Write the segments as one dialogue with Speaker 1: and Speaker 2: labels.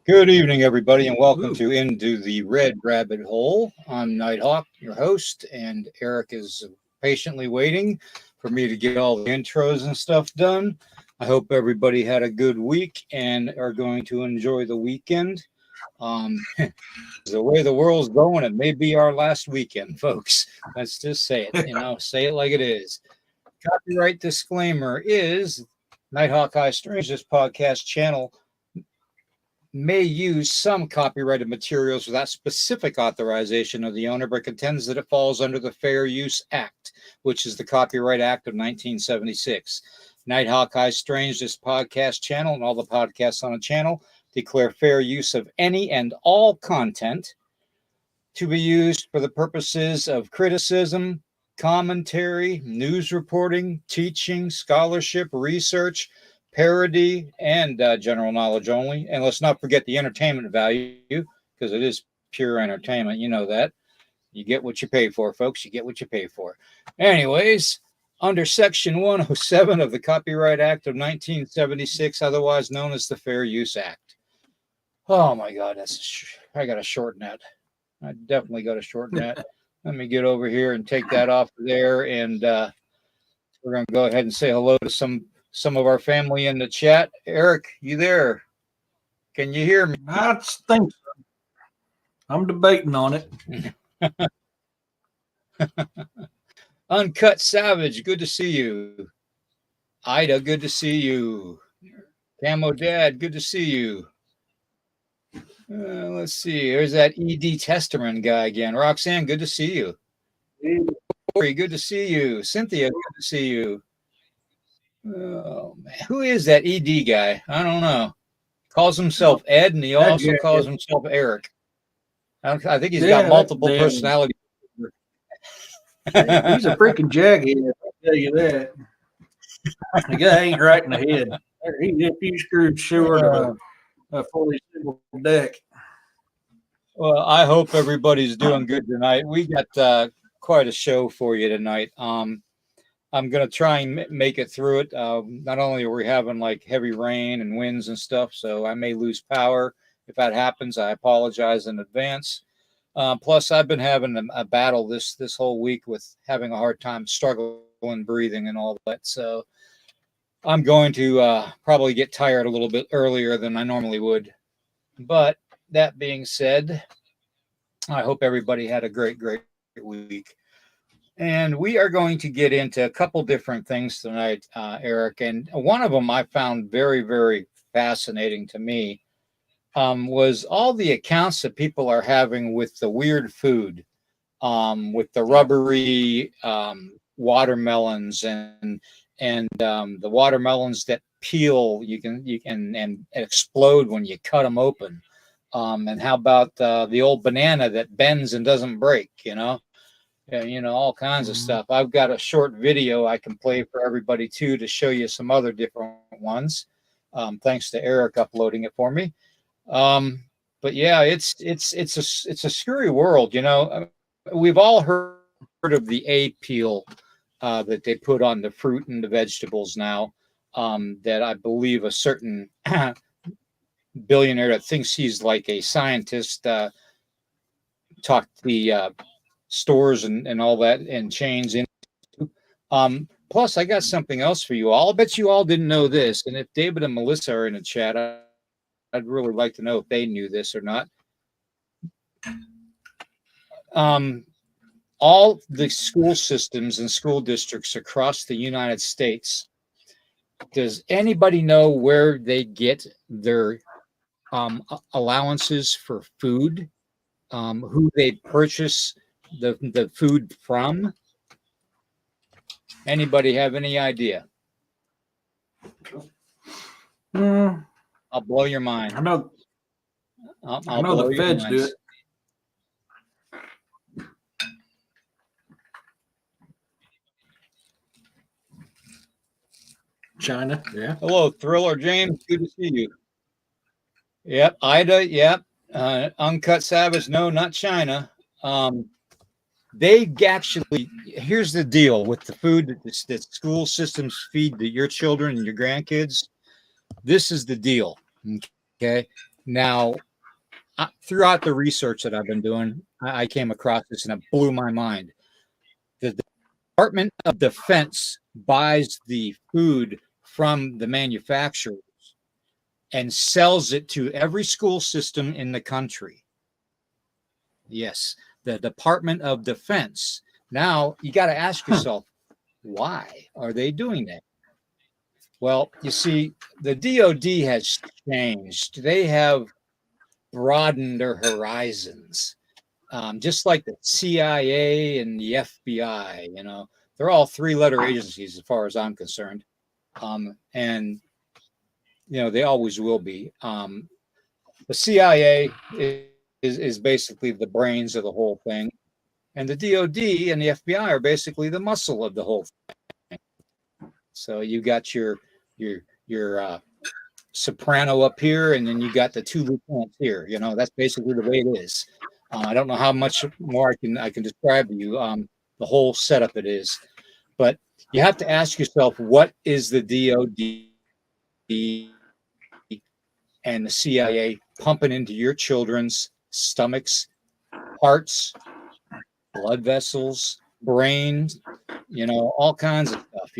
Speaker 1: Good evening, everybody, and welcome to Into the Red Rabbit Hole. I'm Nighthawk, your host, and Eric is patiently waiting for me to get all the intros and stuff done. I hope everybody had a good week and are going to enjoy the weekend. The way the world's going, it may be our last weekend, folks. Let's just say it, say it like it is. Copyright disclaimer is Nighthawk Eye Strange, this podcast channel may use some copyrighted materials without specific authorization of the owner, but contends that it falls under the Fair Use Act, which is the Copyright Act of 1976. Nighthawk Eye Strange, this podcast channel, and all the podcasts on the channel declare fair use of any and all content to be used for the purposes of criticism, commentary, news reporting, teaching, scholarship, research, parody, and general knowledge only. And let's not forget the entertainment value, because it is pure entertainment. You know that. You get what you pay for, folks. You get what you pay for. Anyways, under Section 107 of the Copyright Act of 1976, otherwise known as the Fair Use Act. Oh, my God. I got to shorten that. I definitely got to shorten that. Let me get over here and take that off of there. And we're going to go ahead and say hello to some of our family in the chat. Eric, you there? Can you hear me?
Speaker 2: I think so. I'm debating on it.
Speaker 1: Uncut Savage, good to see you. Ida, good to see you. Camo Dad, good to see you. Let's see. There's that ED Testerman guy again. Roxanne, good to see you. Corey, good to see you. Cynthia, good to see you. Oh, man. Who is that ED guy? I don't know. Calls himself Ed, and he also calls himself Eric. I think he's got multiple personalities.
Speaker 2: He's a freaking jaghead, I'll tell you that. The guy ain't right in the head. He's a few screws short of a fully civil deck.
Speaker 1: Well, I hope everybody's doing good tonight. We got quite a show for you tonight. I'm going to try and make it through it. Not only are we having like heavy rain and winds and stuff, so I may lose power. If that happens, I apologize in advance. Plus, I've been having a battle this whole week with having a hard time struggling, breathing, and all that. So I'm going to probably get tired a little bit earlier than I normally would. But that being said, I hope everybody had a great week. And we are going to get into a couple different things tonight, Eric. And one of them I found very, very fascinating to me was all the accounts that people are having with the weird food, with the rubbery watermelons and the watermelons that peel, you can and explode when you cut them open. And how about the old banana that bends and doesn't break, all kinds of stuff. I've got a short video I can play for everybody too to show you some other different ones. Thanks to Eric uploading it for me. But yeah, it's a screwy world, We've all heard of the A peel that they put on the fruit and the vegetables now. That I believe a certain billionaire that thinks he's like a scientist talked the stores and all that and chains in. Plus, I got something else for you all. I bet you all didn't know this. And if David and Melissa are in the chat, I'd really like to know if they knew this or not. All the school systems and school districts across the United States, does anybody know where they get their allowances for food? Who they purchase the food from? Anybody have any idea? I'll blow your mind.
Speaker 2: I know the feds do it. China, yeah.
Speaker 1: Hello, Thriller James. Good to see you. Yep, Ida. Yep, Uncut Savage. No, not China. They actually. Here's the deal with the food that school systems feed to your children and your grandkids. This is the deal. Okay, Now, throughout the research that I've been doing, I came across this and it blew my mind. The Department of Defense buys the food from the manufacturers and sells it to every school system in the country. Yes, the Department of Defense. Now, you got to ask yourself, why are they doing that? Well, you see, the DoD has changed. They have broadened their horizons, just like the CIA and the FBI. They're all three-letter agencies as far as I'm concerned, and they always will be. The CIA is basically the brains of the whole thing, and the DoD and the FBI are basically the muscle of the whole thing. So you got your soprano up here, and then you got the two lieutenants here. That's basically the way it is. I don't know how much more I can describe to you the whole setup it is, but you have to ask yourself, what is the DoD and the CIA pumping into your children's stomachs, hearts, blood vessels, brains, all kinds of stuff.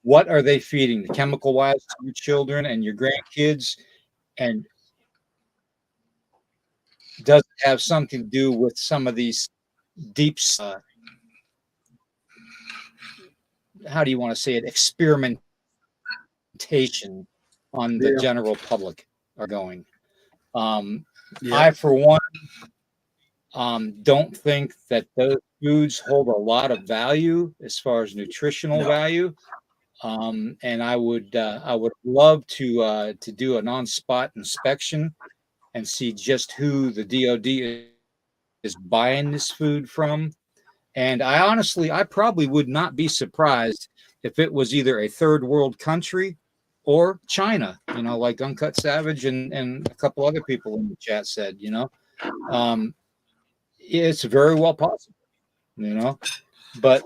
Speaker 1: What are they feeding the chemical wise to your children and your grandkids? And does it have something to do with some of these deep, how do you want to say it, experimentation on the general public are going? I, for one, don't think that those foods hold a lot of value as far as nutritional value. And I would love to do an on-spot inspection and see just who the DoD is buying this food from. And I probably would not be surprised if it was either a third world country or China, like Uncut Savage and a couple other people in the chat said, it's very well possible, but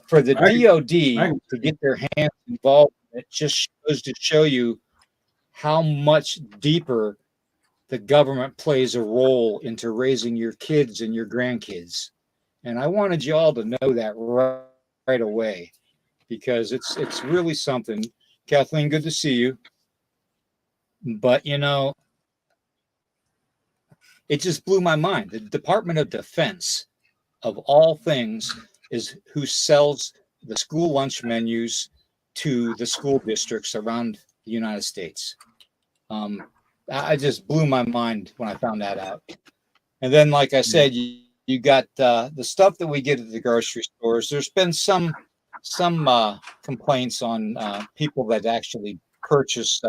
Speaker 1: for the DoD to get their hands involved, it just goes to show you how much deeper the government plays a role into raising your kids and your grandkids. And I wanted you all to know that right away, because it's really something. Kathleen, good to see you. But it just blew my mind. The Department of Defense, of all things, is who sells the school lunch menus to the school districts around the United States. I just blew my mind when I found that out. And then, like I said, you got the stuff that we get at the grocery stores. There's been some complaints on people that actually purchase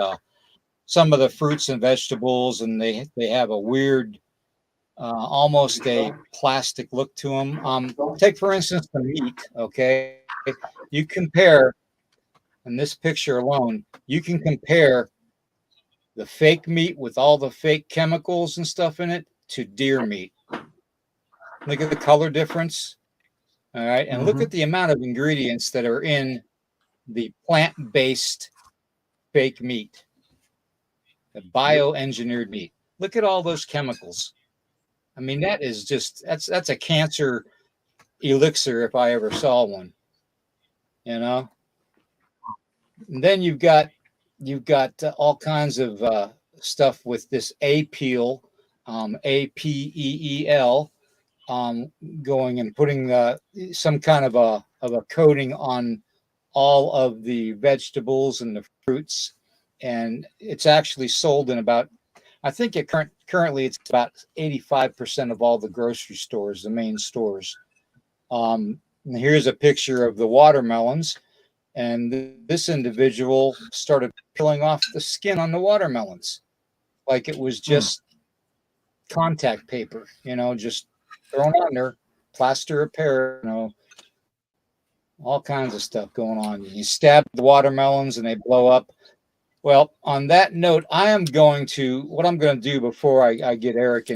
Speaker 1: some of the fruits and vegetables, and they have a weird, almost a plastic look to them. Take, for instance, the meat, okay? You compare, in this picture alone, you can compare the fake meat with all the fake chemicals and stuff in it to deer meat. Look at the color difference. All right. And look at the amount of ingredients that are in the plant-based fake meat, the bioengineered meat. Look at all those chemicals. I mean, that is just, that's a cancer elixir if I ever saw one, And then you've got all kinds of stuff with this APEEL, APEEL, going and putting some kind of a coating on all of the vegetables and the fruits, and it's actually sold in about, I think currently it's about 85% of all the grocery stores, the main stores. And here's a picture of the watermelons, and this individual started peeling off the skin on the watermelons like it was just contact paper, just thrown on there, plaster of Paris, all kinds of stuff going on. You stab the watermelons and they blow up. Well, on that note, what I'm going to do before I get Eric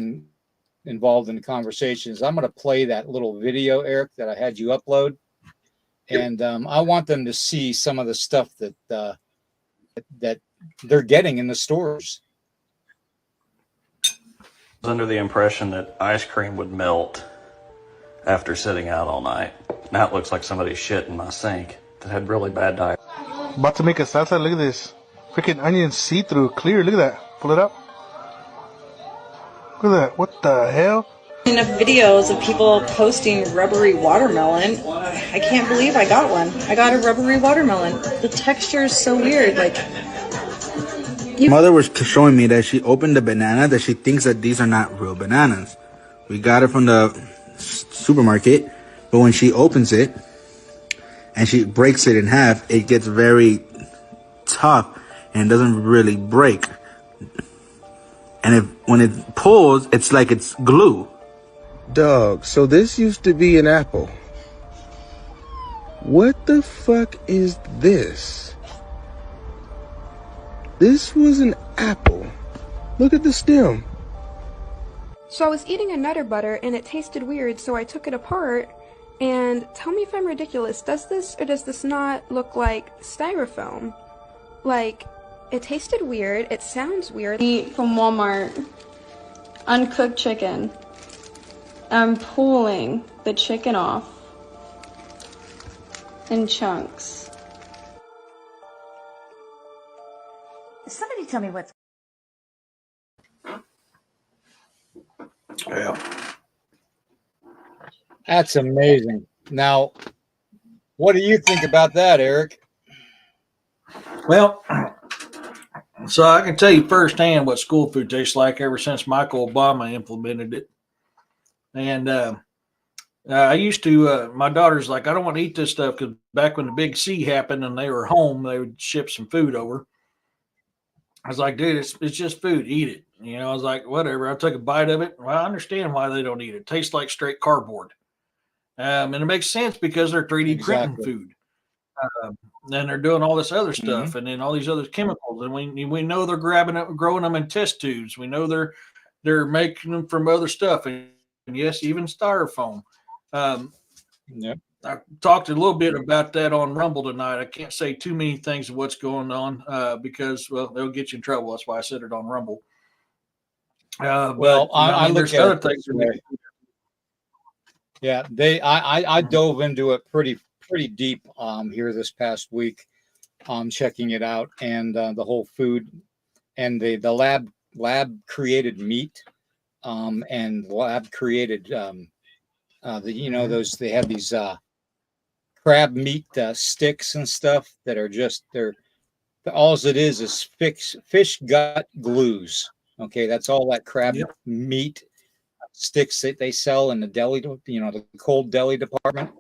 Speaker 1: involved in the conversation is I'm going to play that little video, Eric, that I had you upload. And I want them to see some of the stuff that they're getting in the stores.
Speaker 3: under the impression that ice cream would melt after sitting out all night. Now it looks like somebody's shit in my sink that had really bad diet.
Speaker 4: About to make a salsa. Look at this. Freaking onion see-through, clear. Look at that. Pull it up. Look at that. What the hell?
Speaker 5: Enough videos of people posting rubbery watermelon. I can't believe I got one. I got a rubbery watermelon. The texture is so weird. Like,
Speaker 6: Mother was showing me that she opened the banana, that she thinks that these are not real bananas. We got it from the supermarket, but when she opens it and she breaks it in half, it gets very tough and doesn't really break. And when it pulls, it's like it's glue.
Speaker 7: Dog, so this used to be an apple. What the fuck is this? This was an apple. Look at the stem.
Speaker 8: So I was eating a Nutter Butter and it tasted weird, so I took it apart. And tell me if I'm ridiculous. Does this or does this not look like styrofoam? Like, it tasted weird. It sounds weird.
Speaker 9: Eat from Walmart. Uncooked chicken. I'm pulling the chicken off in chunks.
Speaker 10: Somebody tell me what's.
Speaker 2: Yeah.
Speaker 1: That's amazing. Now, what do you think about that, Eric?
Speaker 2: Well, so I can tell you firsthand what school food tastes like ever since Michael Obama implemented it. And I used to, my daughter's like, I don't want to eat this stuff because back when the big C happened and they were home, they would ship some food over. I was like, dude, it's just food. Eat it. You know, I was like, whatever. I took a bite of it. Well, I understand why they don't eat it. It tastes like straight cardboard. And it makes sense because they're 3D printing food. Then they're doing all this other stuff and then all these other chemicals. And we know they're growing them in test tubes. We know they're making them from other stuff. And yes, even styrofoam. I talked a little bit about that on Rumble tonight. I can't say too many things of what's going on because, well, they'll get you in trouble. That's why I said it on Rumble.
Speaker 1: Well, I look at
Speaker 2: other
Speaker 1: it
Speaker 2: things.
Speaker 1: Yeah, I dove into it pretty deep here this past week, checking it out, and the whole food and the lab created meat, and lab created those, they have these crab meat sticks and stuff that are just all it is fish gut glues. Okay, that's all that crab meat sticks that they sell in the deli, the cold deli department.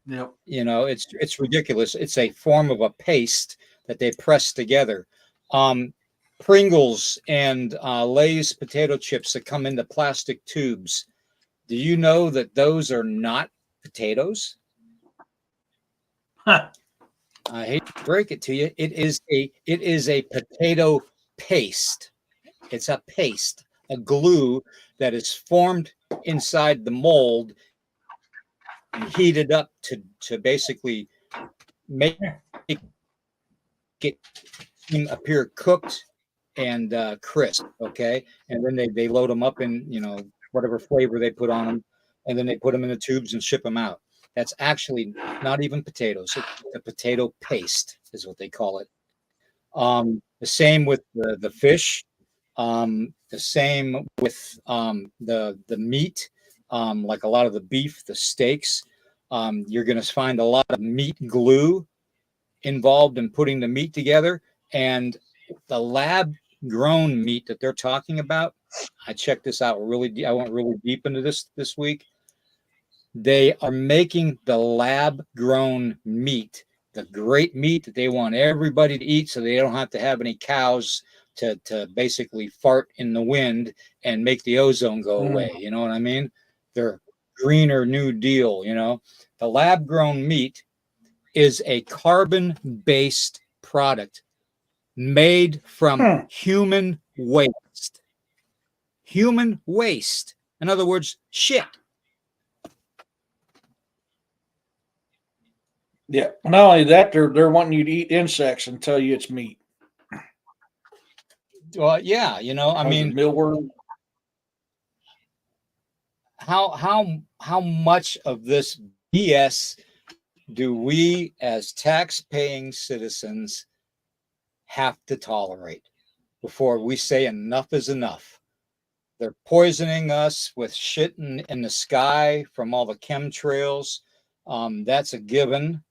Speaker 1: It's ridiculous. It's a form of a paste that they press together. Pringles and Lay's potato chips that come into plastic tubes. Do you know that those are not potatoes?
Speaker 2: Huh.
Speaker 1: I hate to break it to you. It is a potato paste. It's a paste, a glue that is formed inside the mold and heated up to basically make it appear cooked and crisp. Okay, and then they load them up in whatever flavor they put on them, and then they put them in the tubes and ship them out. That's actually not even potatoes. It's a potato paste is what they call it. The same with the fish. The same with the meat. Like a lot of the beef, the steaks. You're going to find a lot of meat glue involved in putting the meat together. And the lab grown meat that they're talking about, I checked this out I went really deep into this week. They are making the lab grown meat, the great meat that they want everybody to eat so they don't have to have any cows to basically fart in the wind and make the ozone go away. You know what I mean? They're greener New Deal, The lab grown meat is a carbon-based product made from human waste. Human waste. In other words, shit.
Speaker 2: Yeah. Not only that, they're wanting you to eat insects and tell you it's meat.
Speaker 1: Well, yeah, I mean,
Speaker 2: mealworm.
Speaker 1: how much of this BS do we as tax-paying citizens have to tolerate before we say enough is enough? They're poisoning us with shit in the sky from all the chemtrails. That's a given,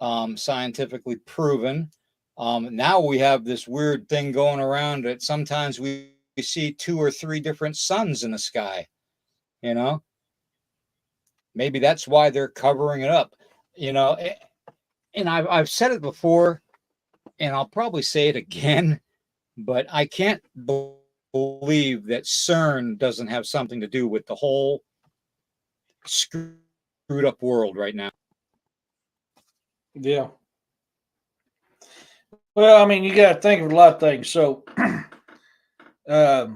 Speaker 1: scientifically proven. Now we have this weird thing going around that sometimes we see 2 or 3 different suns in the sky. You know, maybe that's why they're covering it up. You know, and I've said it before, and I'll probably say it again, but I can't believe that CERN doesn't have something to do with the whole screwed up world right now.
Speaker 2: Yeah. Well, I mean, you got to think of a lot of things. So, oh,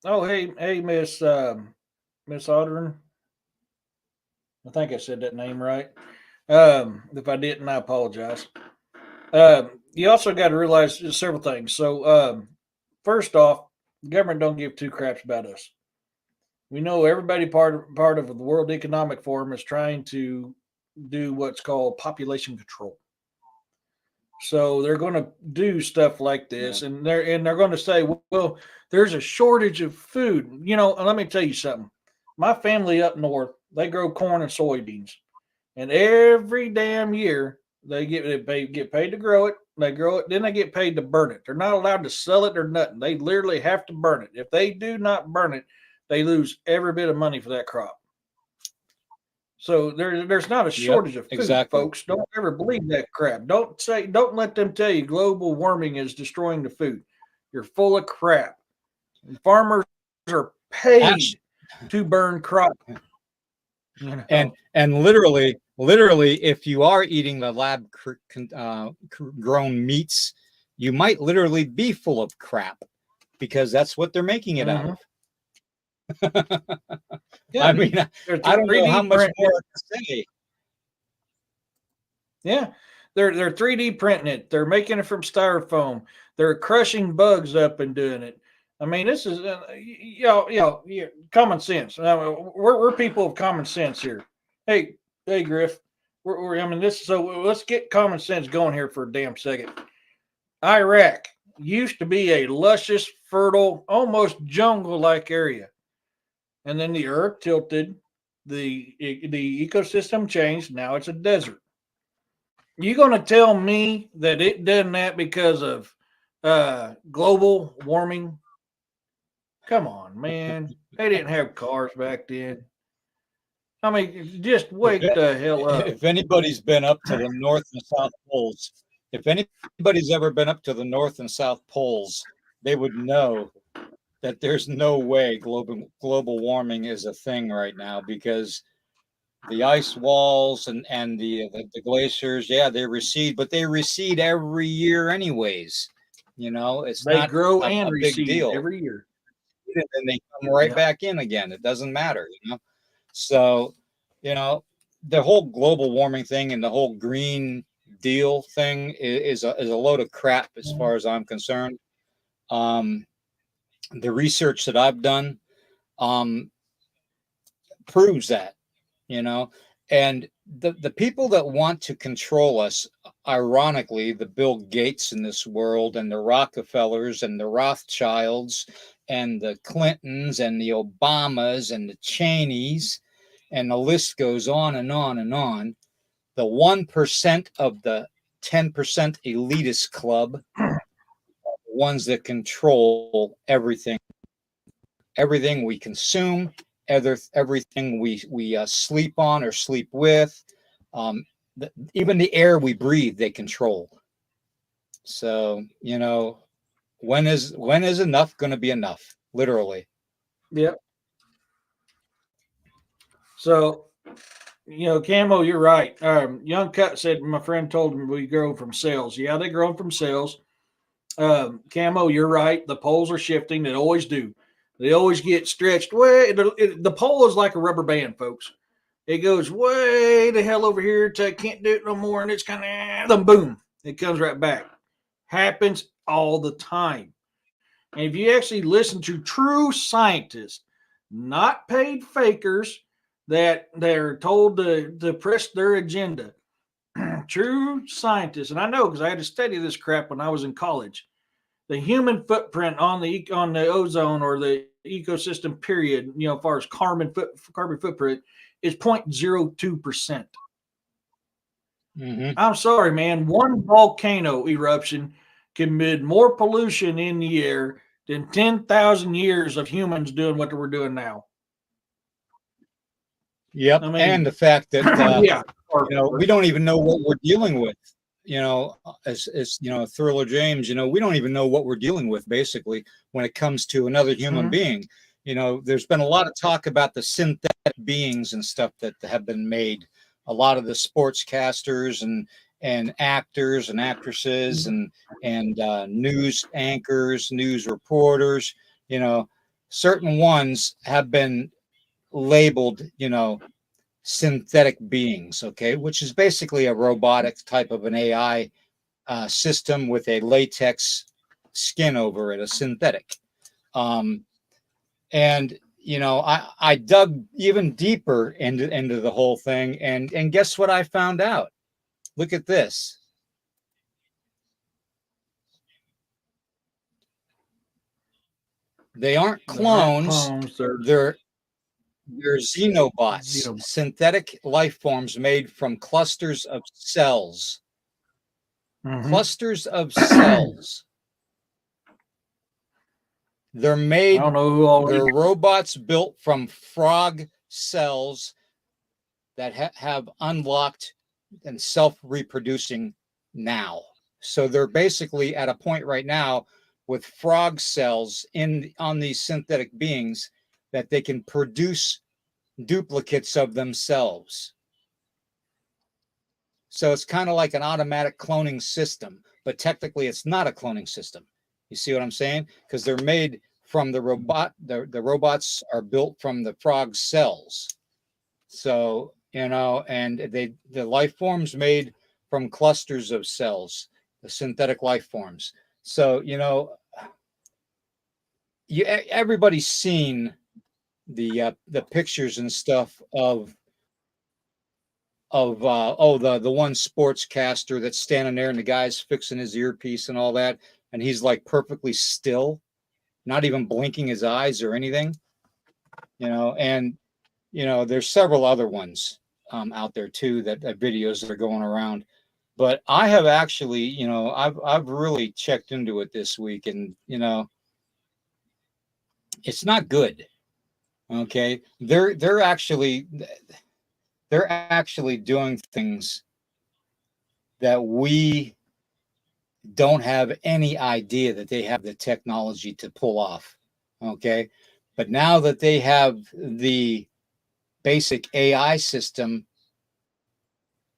Speaker 2: hey, Miss Audrin. I think I said that name right. If I didn't, I apologize. You also got to realize several things. So, first off, the government don't give two craps about us. We know everybody part of the World Economic Forum is trying to do what's called population control. So they're going to do stuff like this, and they're going to say, well, there's a shortage of food. You know, let me tell you something. My family up north, they grow corn and soybeans, and every damn year they get paid to grow it. They grow it, then they get paid to burn it. They're not allowed to sell it or nothing. They literally have to burn it. If they do not burn it, they lose every bit of money for that crop. So there's not a shortage of food,
Speaker 1: exactly.
Speaker 2: folks. Don't ever believe that crap. Don't let them tell you global warming is destroying the food. You're full of crap. Farmers are paid to burn crop. You know?
Speaker 1: And literally, if you are eating the lab grown meats, you might literally be full of crap because that's what they're making it out of. Yeah, I mean, I don't know how much more to say.
Speaker 2: Yeah, they're 3D printing it. They're making it from styrofoam. They're crushing bugs up and doing it. I mean, this is common sense. We're people of common sense here. Hey, Griff. I mean, this. So let's get common sense going here for a damn second. Iraq used to be a luscious, fertile, almost jungle-like area. And then the earth tilted, the ecosystem changed. Now it's a desert. You going to tell me that it done that because of global warming? Come on, man. They didn't have cars back then. I mean, just wake the hell up.
Speaker 1: If anybody's been up to the North and South Poles, if anybody's ever been up to the North and South Poles, they would know that there's no way global warming is a thing right now because the ice walls and the glaciers, they recede, but they recede every year anyways. You know,
Speaker 2: they
Speaker 1: not
Speaker 2: grow
Speaker 1: a
Speaker 2: and
Speaker 1: big
Speaker 2: recede
Speaker 1: deal
Speaker 2: every year.
Speaker 1: And then they come right back in again. It doesn't matter, you know. So, you know, the whole global warming thing and the whole Green Deal thing is a load of crap as far as I'm concerned. The research that I've done proves that, you know, and the people that want to control us, ironically, the Bill Gates in this world and the Rockefellers and the Rothschilds and the Clintons and the Obamas and the Cheneys, and the list goes on and on and on. The 1% of the 10% elitist club, ones that control everything we consume, everything we sleep on or sleep with, even the air we breathe, they control. So, you know, when is enough going to be enough? Literally.
Speaker 2: Yep. So, you know, Camo, you're right. Young Cut said my friend told him we grow from cells. Yeah, they grow from cells. Camo, you're right. The poles are shifting. They always do. They always get stretched way. The pole is like a rubber band, folks. It goes way the hell over here to can't do it no more, and it's kind of then boom, it comes right back. Happens all the time. And if you actually listen to true scientists, not paid fakers that they're told to press their agenda. True scientists, and I know because I had to study this crap when I was in college. The human footprint on the ozone or the ecosystem period, as far as carbon footprint, is 0.02%.
Speaker 1: Mm-hmm.
Speaker 2: I'm sorry, man. One volcano eruption can emit more pollution in the air than 10,000 years of humans doing what we're doing now.
Speaker 1: Yep.
Speaker 2: I mean,
Speaker 1: and the fact that,
Speaker 2: yeah,
Speaker 1: we don't even know what we're dealing with. As Thriller James, we don't even know what we're dealing with basically when it comes to another human being. There's been a lot of talk about the synthetic beings and stuff that have been made. A lot of the sportscasters and actors and actresses and news anchors, news reporters, certain ones have been labeled, synthetic beings, okay, which is basically a robotic type of an AI system with a latex skin over it, a synthetic. And I dug even deeper into the whole thing, and guess what I found out? Look at this. They aren't clones. They're xenobots, synthetic life forms made from clusters of cells. Clusters of cells. They're made.
Speaker 2: I don't know who all.
Speaker 1: They're robots built from frog cells that have unlocked and self-reproducing now. So they're basically at a point right now with frog cells on these synthetic beings that they can produce duplicates of themselves. So it's kind of like an automatic cloning system, but technically it's not a cloning system. You see what I'm saying? Because they're made from the robot. The robots are built from the frog cells. So, and the life forms made from clusters of cells, the synthetic life forms. So, everybody's seen the pictures and stuff of the one sportscaster that's standing there and the guy's fixing his earpiece and all that, and he's like perfectly still, not even blinking his eyes or anything, and there's several other ones out there too that videos that are going around. But I have actually, I've really checked into it this week, and it's not good. Okay, they're actually doing things that we don't have any idea that they have the technology to pull off. Okay, but now that they have the basic AI system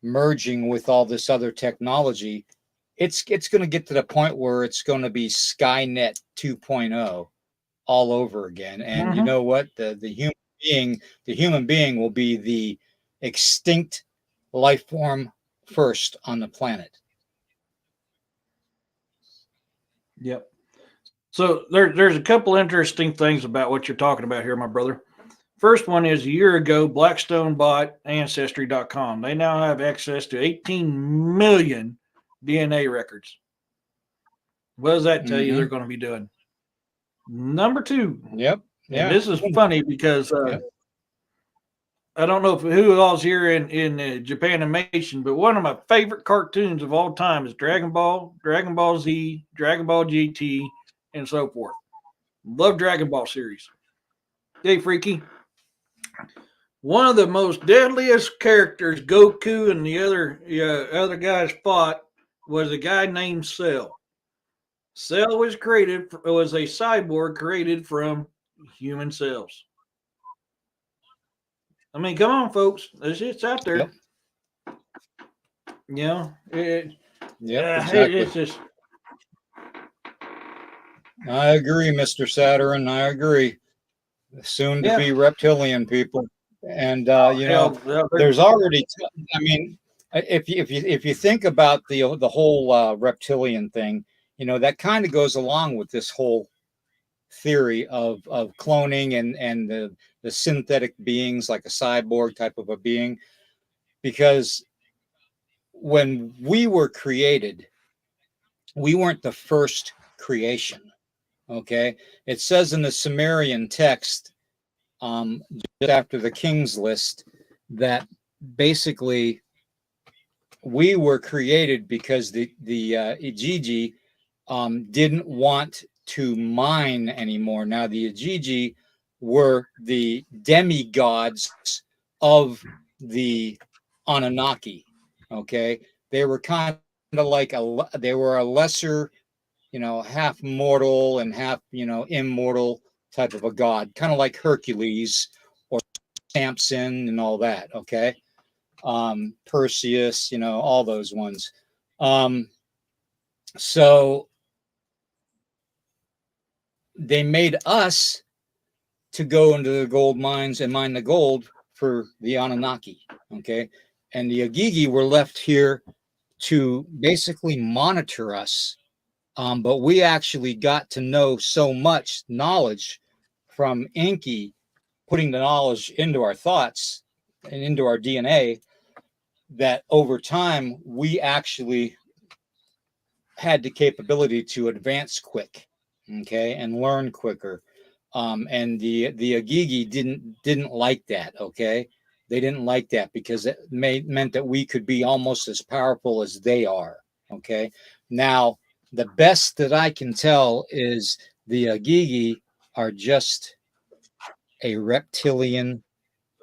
Speaker 1: merging with all this other technology, it's going to get to the point where it's going to be Skynet 2.0 all over again. And you know what? The human being will be the extinct life form first on the planet.
Speaker 2: Yep. So there's a couple interesting things about what you're talking about here, my brother. First one is a year ago, Blackstone bought Ancestry.com. They now have access to 18 million DNA records. What does that tell you they're going to be doing? Number two.
Speaker 1: Yep.
Speaker 2: Yeah. And this is funny because I don't know who all's here in Japanimation, but one of my favorite cartoons of all time is Dragon Ball, Dragon Ball Z, Dragon Ball GT, and so forth. Love Dragon Ball series. Hey, Freaky. One of the most deadliest characters Goku and the other guys fought was a guy named Cell. Cell was a cyborg created from human cells. I mean, come on, folks. It's out there.
Speaker 1: Yep.
Speaker 2: Exactly. It's just.
Speaker 1: I agree, Mr. Saturn. I agree. Soon to be reptilian people. And there's already. I mean, if you think about the whole reptilian thing, that kind of goes along with this whole theory of cloning and the synthetic beings, like a cyborg type of a being, because when we were created, we weren't the first creation. Okay, it says in the Sumerian text, just after the King's List, that basically we were created because the Igigi didn't want to mine anymore. Now the Igigi were the demigods of the Anunnaki. Okay, they were kind of like they were a lesser, half mortal and half, immortal type of a god, kind of like Hercules or Samson and all that. Okay, Perseus, all those ones. So they made us to go into the gold mines and mine the gold for the Anunnaki. Okay, and the Agigi were left here to basically monitor us. But we actually got to know so much knowledge from Enki, putting the knowledge into our thoughts and into our DNA, that over time we actually had the capability to advance quick, okay, and learn quicker. And the Agigi didn't like that, okay. They didn't like that because it meant that we could be almost as powerful as they are, okay. Now, the best that I can tell is the Agigi are just a reptilian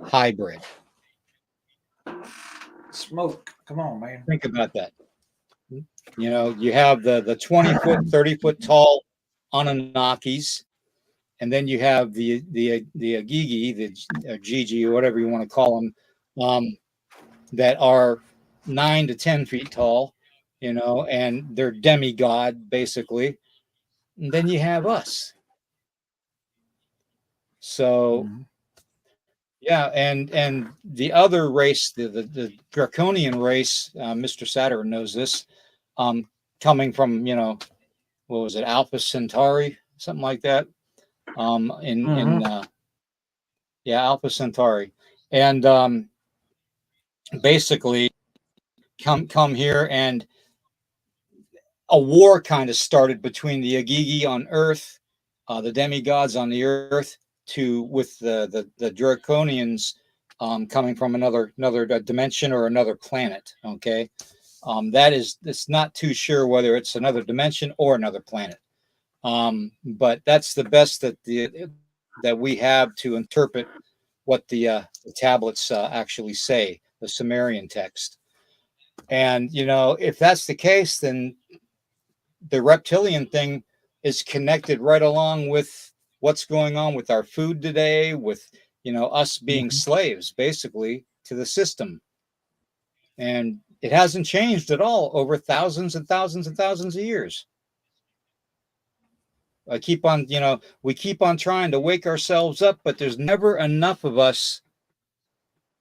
Speaker 1: hybrid.
Speaker 2: Smoke. Come on, man.
Speaker 1: Think about that. You have the 20-foot, 30-foot tall Anunnakis, and then you have the Agigi, the Gigi, or whatever you want to call them, that are 9 to 10 feet tall, and they're demigod basically. And then you have us. So, yeah, and the other race, the draconian race, Mr. Saturn knows this, coming from, what was it, Alpha Centauri, something like that. Yeah, Alpha Centauri, and basically come here, and a war kind of started between the Agigi on Earth, the demigods on the Earth, with the Draconians coming from another dimension or another planet. Okay, it's not too sure whether it's another dimension or another planet. But that's the best that we have to interpret what the tablets actually say, the Sumerian text. And if that's the case, then the reptilian thing is connected right along with what's going on with our food today, with us being slaves basically to the system. And it hasn't changed at all over thousands and thousands and thousands of years. We keep on trying to wake ourselves up, but there's never enough of us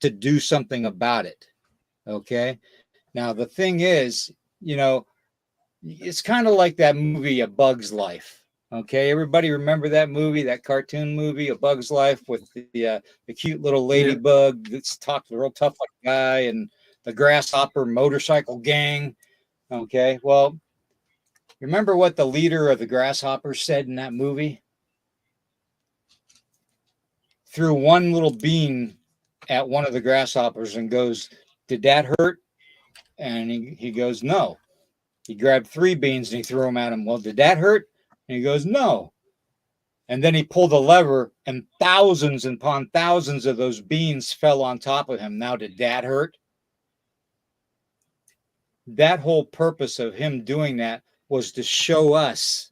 Speaker 1: to do something about it. Okay. Now, the thing is, it's kind of like that movie, A Bug's Life. Okay. Everybody remember that movie, that cartoon movie, A Bug's Life, with the cute little ladybug that's talked real tough like a guy, and the grasshopper motorcycle gang. Okay. Well, remember what the leader of the grasshoppers said in that movie? Threw one little bean at one of the grasshoppers and goes, "Did that hurt?" And he goes, "No." He grabbed 3 beans and he threw them at him. "Well, did that hurt?" And he goes, "No." And then he pulled the lever, and thousands upon thousands of those beans fell on top of him. Now, did that hurt? That whole purpose of him doing that was to show us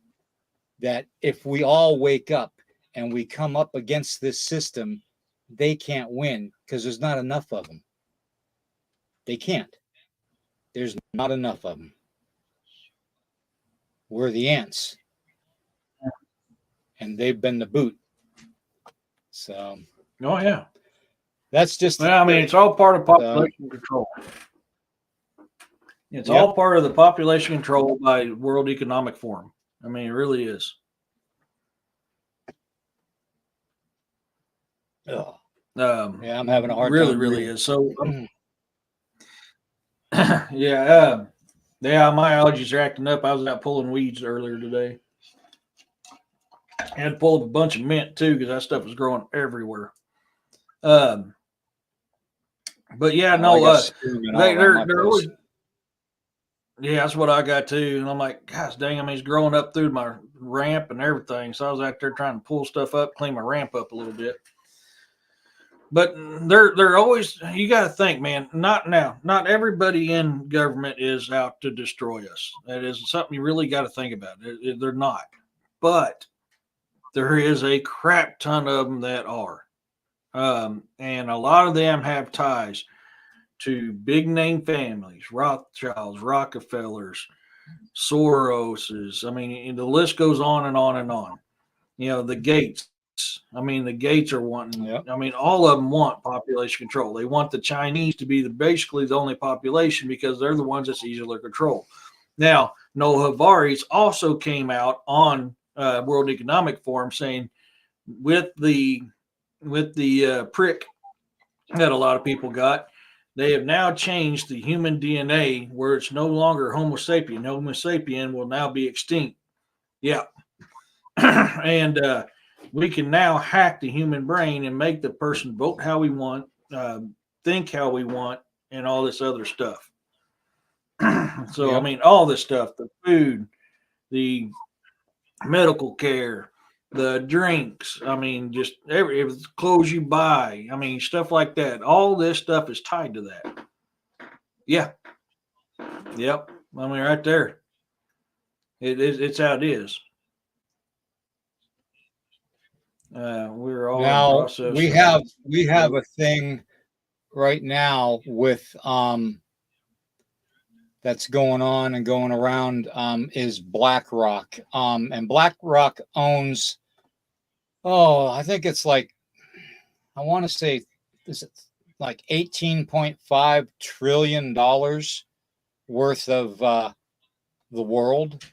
Speaker 1: that if we all wake up and we come up against this system, they can't win because there's not enough of them. They can't. There's not enough of them. We're the ants, and they've been the boot. So,
Speaker 2: oh yeah,
Speaker 1: that's just.
Speaker 2: Well, I mean, it's all part of population control. It's all part of the population control by World Economic Forum. I mean, it really is.
Speaker 1: Ugh.
Speaker 2: Um,
Speaker 1: Yeah, I'm having a hard
Speaker 2: really,
Speaker 1: time
Speaker 2: really
Speaker 1: breathing.
Speaker 2: is. So, yeah, yeah, my allergies are acting up. I was out pulling weeds earlier today. I had to pull up a bunch of mint too because that stuff was growing everywhere. Um, but yeah,
Speaker 1: Oh, I
Speaker 2: no,
Speaker 1: got spearmint all around my
Speaker 2: they're
Speaker 1: place.
Speaker 2: always yeah, that's what I got too. And I'm like, gosh dang, I mean, it's growing up through my ramp and everything. So I was out there trying to pull stuff up, clean my ramp up a little bit. But they're always you got to think, man. Not everybody in government is out to destroy us. That is something you really got to think about. They're not, but there is a crap ton of them that are, and a lot of them have ties to big name families, Rothschilds, Rockefellers, Soroses. I mean, the list goes on and on and on. You know, the Gates. I mean, the Gates are wanting.
Speaker 1: Yep.
Speaker 2: I mean, all of them want population control. They want the Chinese to be basically the only population because they're the ones that's easier to control. Now, Noah Havaris also came out on World Economic Forum saying with the prick that a lot of people got, they have now changed the human DNA where it's no longer Homo sapien. Homo sapien will now be extinct. Yeah. And we can now hack the human brain and make the person vote how we want, think how we want, and all this other stuff. So, I
Speaker 1: Yep.
Speaker 2: mean, all this stuff, the food, the medical care, the drinks, I mean, just every clothes you buy, I mean, stuff like that. All this stuff is tied to that. Yeah. Yep. I mean, right there. It's how it is. We're all in
Speaker 1: Now
Speaker 2: process
Speaker 1: we
Speaker 2: of.
Speaker 1: have a thing right now with that's going on and going around is BlackRock. And BlackRock owns, I think it's like, I want to say, is it like $18.5 trillion worth of the world,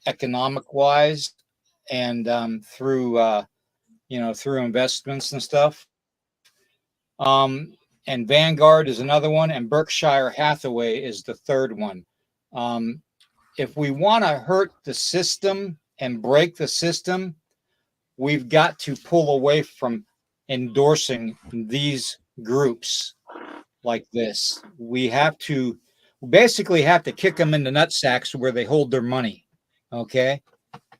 Speaker 1: economic wise, and through investments and stuff. And Vanguard is another one, and Berkshire Hathaway is the third one. If we want to hurt the system and break the system, we've got to pull away from endorsing these groups like this. We basically have to kick them in the nutsacks where they hold their money. Okay.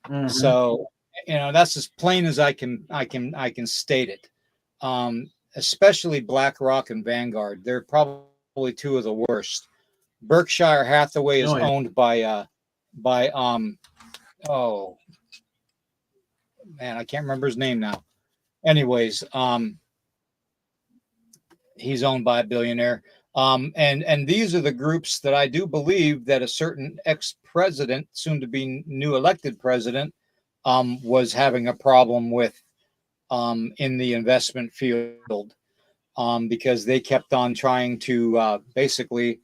Speaker 2: Mhm.
Speaker 1: So, that's as plain as I can state it. Especially BlackRock and Vanguard. They're probably two of the worst. Berkshire Hathaway is
Speaker 2: Oh, yeah.
Speaker 1: owned by oh man, I can't remember his name now. Anyways, he's owned by a billionaire. And these are the groups that I do believe that a certain ex-president, soon to be new elected president, was having a problem with in the investment field, because they kept on trying to basically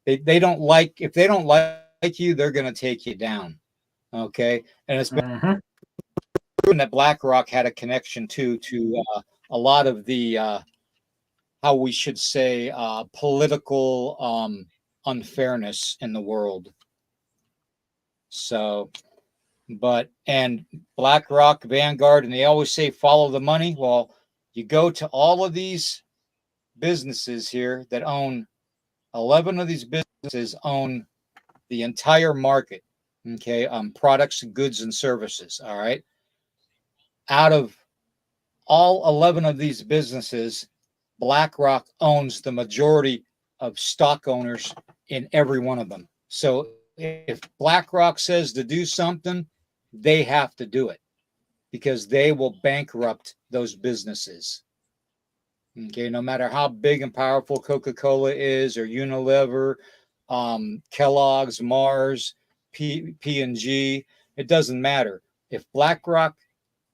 Speaker 1: they don't like if they don't like you, they're going to take you down. Okay, and it's been proven that BlackRock had a connection to a lot of the how we should say political unfairness in the world. So, and BlackRock, Vanguard, and they always say follow the money. Well, you go to all of these businesses here that own 11 of these businesses own the entire market. Okay, products, goods, and services. All right. Out of all 11 of these businesses, BlackRock owns the majority of stock owners in every one of them. So if BlackRock says to do something, they have to do it because they will bankrupt those businesses. Okay, no matter how big and powerful Coca-Cola is, or Unilever, Kellogg's, Mars, P&G, it doesn't matter. If BlackRock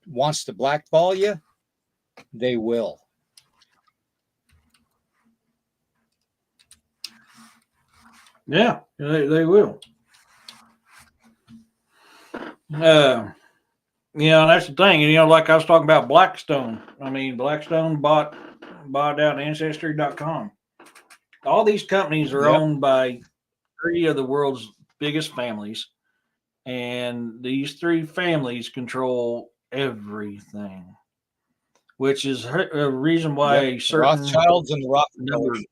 Speaker 1: wants to blackball you, they will.
Speaker 2: Yeah, they will. That's the thing. And, like I was talking about Blackstone. I mean, Blackstone bought out Ancestry.com. All these companies are
Speaker 1: Yep.
Speaker 2: owned by 3 of the world's biggest families. And these 3 families control everything, which is a reason why
Speaker 1: Yep.
Speaker 2: a
Speaker 1: The
Speaker 2: certain
Speaker 1: Rothschilds and the
Speaker 2: number.
Speaker 1: Rockefellers.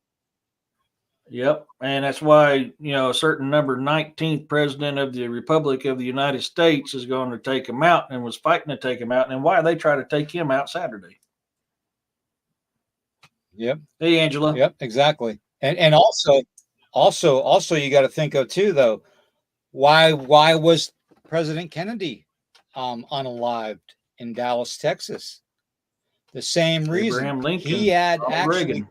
Speaker 2: Yep. And that's why, a certain number 19th president of the Republic of the United States is going to take him out and was fighting to take him out. And why they try to take him out Saturday.
Speaker 1: Yep.
Speaker 2: Hey, Angela.
Speaker 1: Yep, exactly. And also you got to think of too, though, why was President Kennedy unalived in Dallas, Texas? The same reason.
Speaker 2: Abraham Lincoln.
Speaker 1: He had
Speaker 2: Reagan.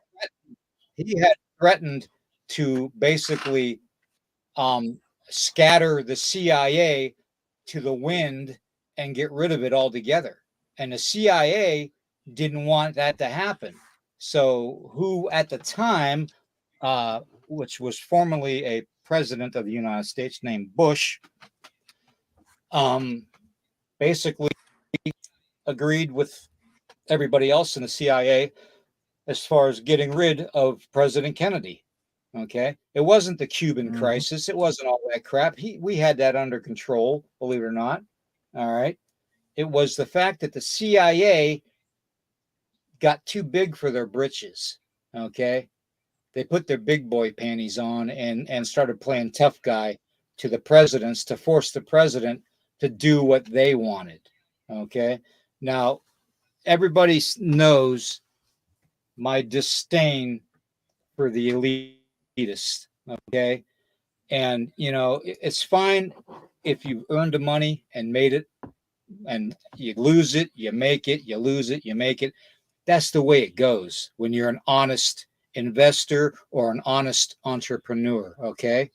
Speaker 1: threatened to basically scatter the CIA to the wind and get rid of it altogether. And the CIA didn't want that to happen. So who at the time, which was formerly a president of the United States named Bush, basically agreed with everybody else in the CIA as far as getting rid of President Kennedy. Okay. It wasn't the Cuban crisis. It wasn't all that crap. We had that under control, believe it or not. All right. It was the fact that the CIA got too big for their britches. Okay. They put their big boy panties on and started playing tough guy to the presidents to force the president to do what they wanted. Okay. Now, everybody knows my disdain for the elitist. Okay. And, it's fine if you've earned the money and made it, and you lose it, you make it, you lose it, you make it. That's the way it goes when you're an honest investor or an honest entrepreneur. Okay.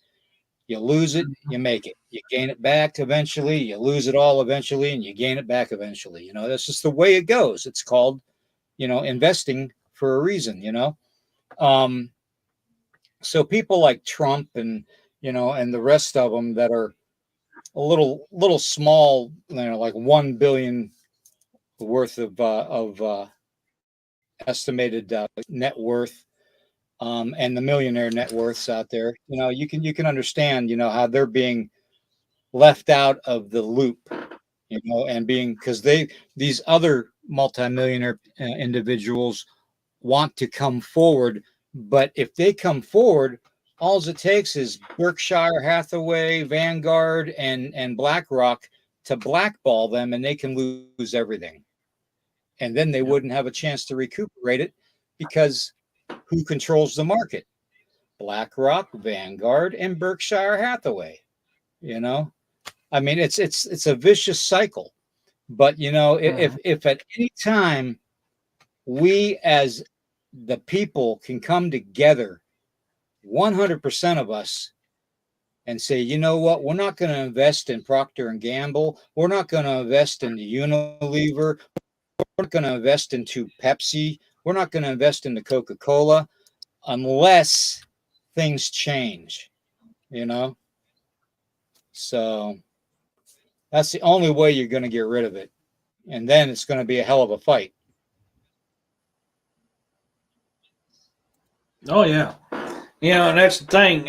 Speaker 1: You lose it, you make it, you gain it back eventually, you lose it all eventually, and you gain it back eventually. That's just the way it goes. It's called, investing for a reason, so people like Trump and, and the rest of them that are a little small, like 1 billion worth of estimated net worth, and the millionaire net worths out there, you can understand, how they're being left out of the loop, and because these other multimillionaire individuals want to come forward, but if they come forward, all it takes is Berkshire Hathaway, Vanguard, and BlackRock to blackball them, and they can lose everything. And then they wouldn't have a chance to recuperate it, because who controls the market? BlackRock, Vanguard, and Berkshire Hathaway. I mean, it's a vicious cycle. But if at any time we as the people can come together, 100% of us, and say, you know what, we're not going to invest in Procter and Gamble. We're not going to invest in Unilever. We're not going to invest into Pepsi. We're not going to invest into Coca-Cola unless things change, So that's the only way you're going to get rid of it. And then it's going to be a hell of a fight.
Speaker 2: Oh, yeah. And that's the thing.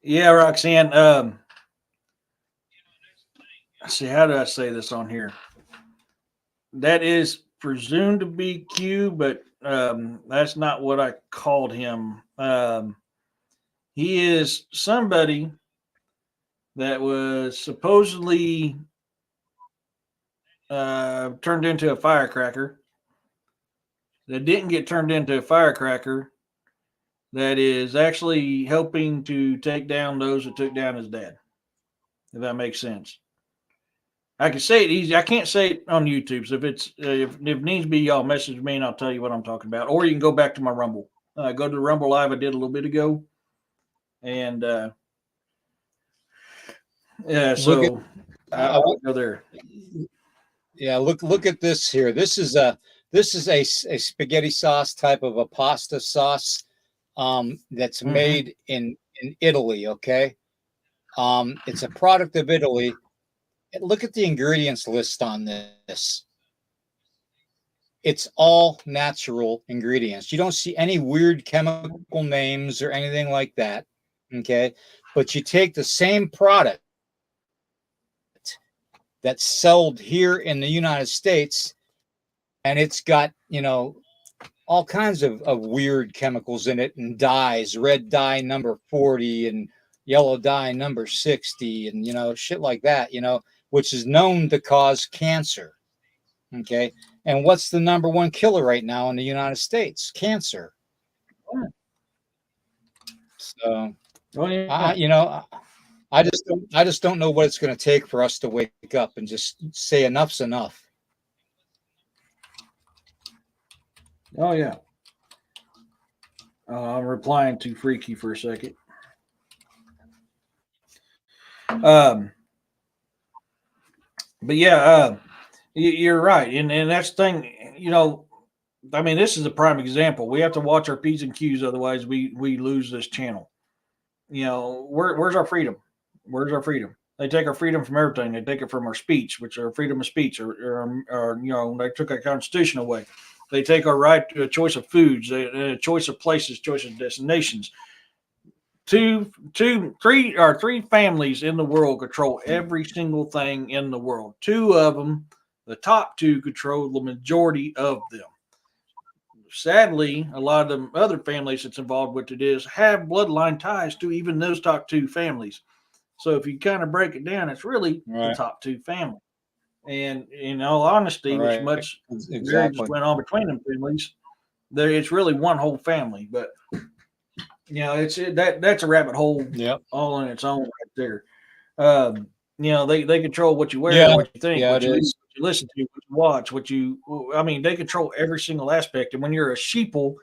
Speaker 2: Yeah, Roxanne. See, how do I say this on here? That is presumed to be Q, but that's not what I called him. He is somebody that was supposedly turned into a firecracker, that didn't get turned into a firecracker, that is actually helping to take down those that took down his dad, if that makes sense. I can say it easy. I can't say it on YouTube. So if it needs to be, y'all message me and I'll tell you what I'm talking about. Or you can go back to my Rumble. Go to the Rumble Live I did a little bit ago. And yeah, so I'll go there.
Speaker 1: Yeah, look at this here. This is a spaghetti sauce type of a pasta sauce. that's
Speaker 2: Mhm.
Speaker 1: made in Italy. Okay, it's a product of Italy. Look at the ingredients list on this. It's all natural ingredients. You don't see any weird chemical names or anything like that. Okay, but you take the same product that's sold here in the United States, and it's got, all kinds of weird chemicals in it and dyes, red dye number 40 and yellow dye number 60, and shit like that, which is known to cause cancer. Okay, and what's the number one killer right now in the United States? Cancer. So
Speaker 2: Oh yeah.
Speaker 1: I just don't know what it's going to take for us to wake up and just say enough's enough.
Speaker 2: Oh yeah. I'm replying to Freaky for a second. But yeah, you're right, and that's the thing. I mean, this is a prime example. We have to watch our P's and Q's, otherwise we lose this channel. Where's our freedom? Where's our freedom? They take our freedom from everything. They take it from our speech, which are freedom of speech, or they took our constitution away. They take our right to a choice of foods, a choice of places, choice of destinations. Three families in the world control every single thing in the world. Two of them, the top two, control the majority of them. Sadly, a lot of the other families that's involved with it have bloodline ties to even those top two families. So if you kind of break it down, it's really the top two families. And in all honesty, which much marriages went on between them families, it's really one whole family. But that's a rabbit hole all on its own right there. They control what you wear, what you think, what you eat, what you listen to, what you watch, they control every single aspect. And when you're a sheeple,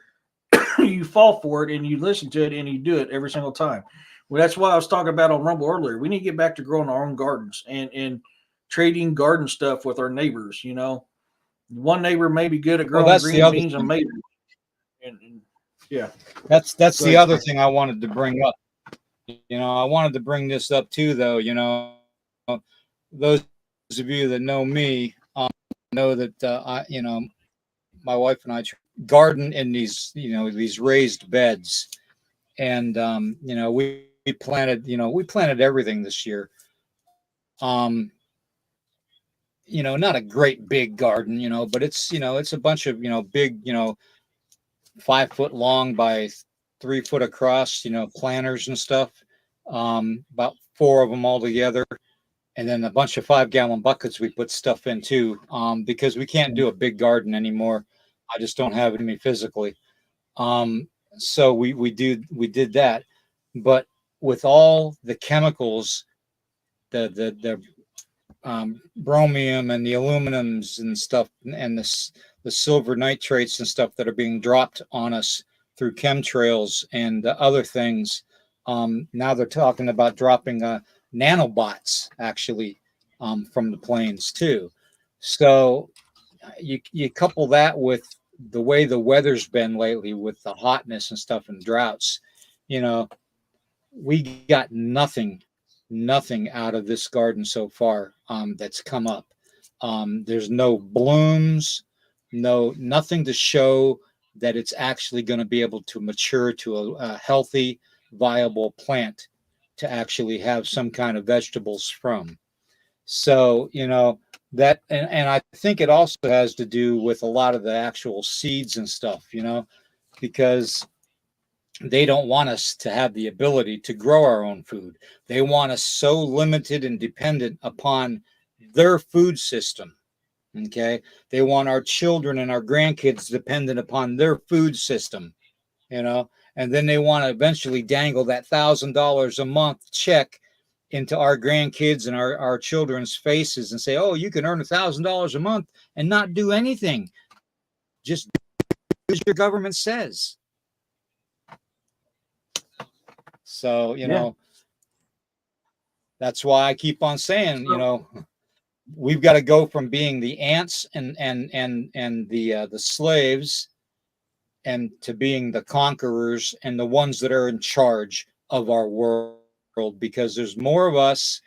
Speaker 2: you fall for it and you listen to it and you do it every single time. Well, that's why I was talking about on Rumble earlier. We need to get back to growing our own gardens and trading garden stuff with our neighbors. One neighbor may be good at growing green beans and tomatoes. And yeah,
Speaker 1: that's the other thing I wanted to bring up. I wanted to bring this up too, though. Those of you that know me know that my wife and I garden in these raised beds, and we planted everything this year. Not a great big garden, but it's a bunch of big 5 foot long by 3 foot across, planters and stuff. About 4 of them all together, and then a bunch of 5-gallon buckets we put stuff in too, because we can't do a big garden anymore. I just don't have it in me physically. So we did that, but with all the chemicals, the bromium and the aluminums and stuff, and the silver nitrates and stuff that are being dropped on us through chemtrails and other things. Now they're talking about dropping nanobots actually from the planes too. So you couple that with the way the weather's been lately with the hotness and stuff and droughts, we got nothing out of this garden so far that's come up. There's no blooms, nothing to show that it's actually going to be able to mature to a healthy, viable plant to actually have some kind of vegetables from. So, that, and I think it also has to do with a lot of the actual seeds and stuff, because they don't want us to have the ability to grow our own food. They want us so limited and dependent upon their food system. Okay. They want our children and our grandkids dependent upon their food system, and then they want to eventually dangle that $1,000 a month check into our grandkids and our children's faces and say, oh, you can earn $1,000 a month and not do anything. Just do as your government says. So, that's why I keep on saying, we've got to go from being the ants and the slaves and to being the conquerors and the ones that are in charge of our world, because there's more of us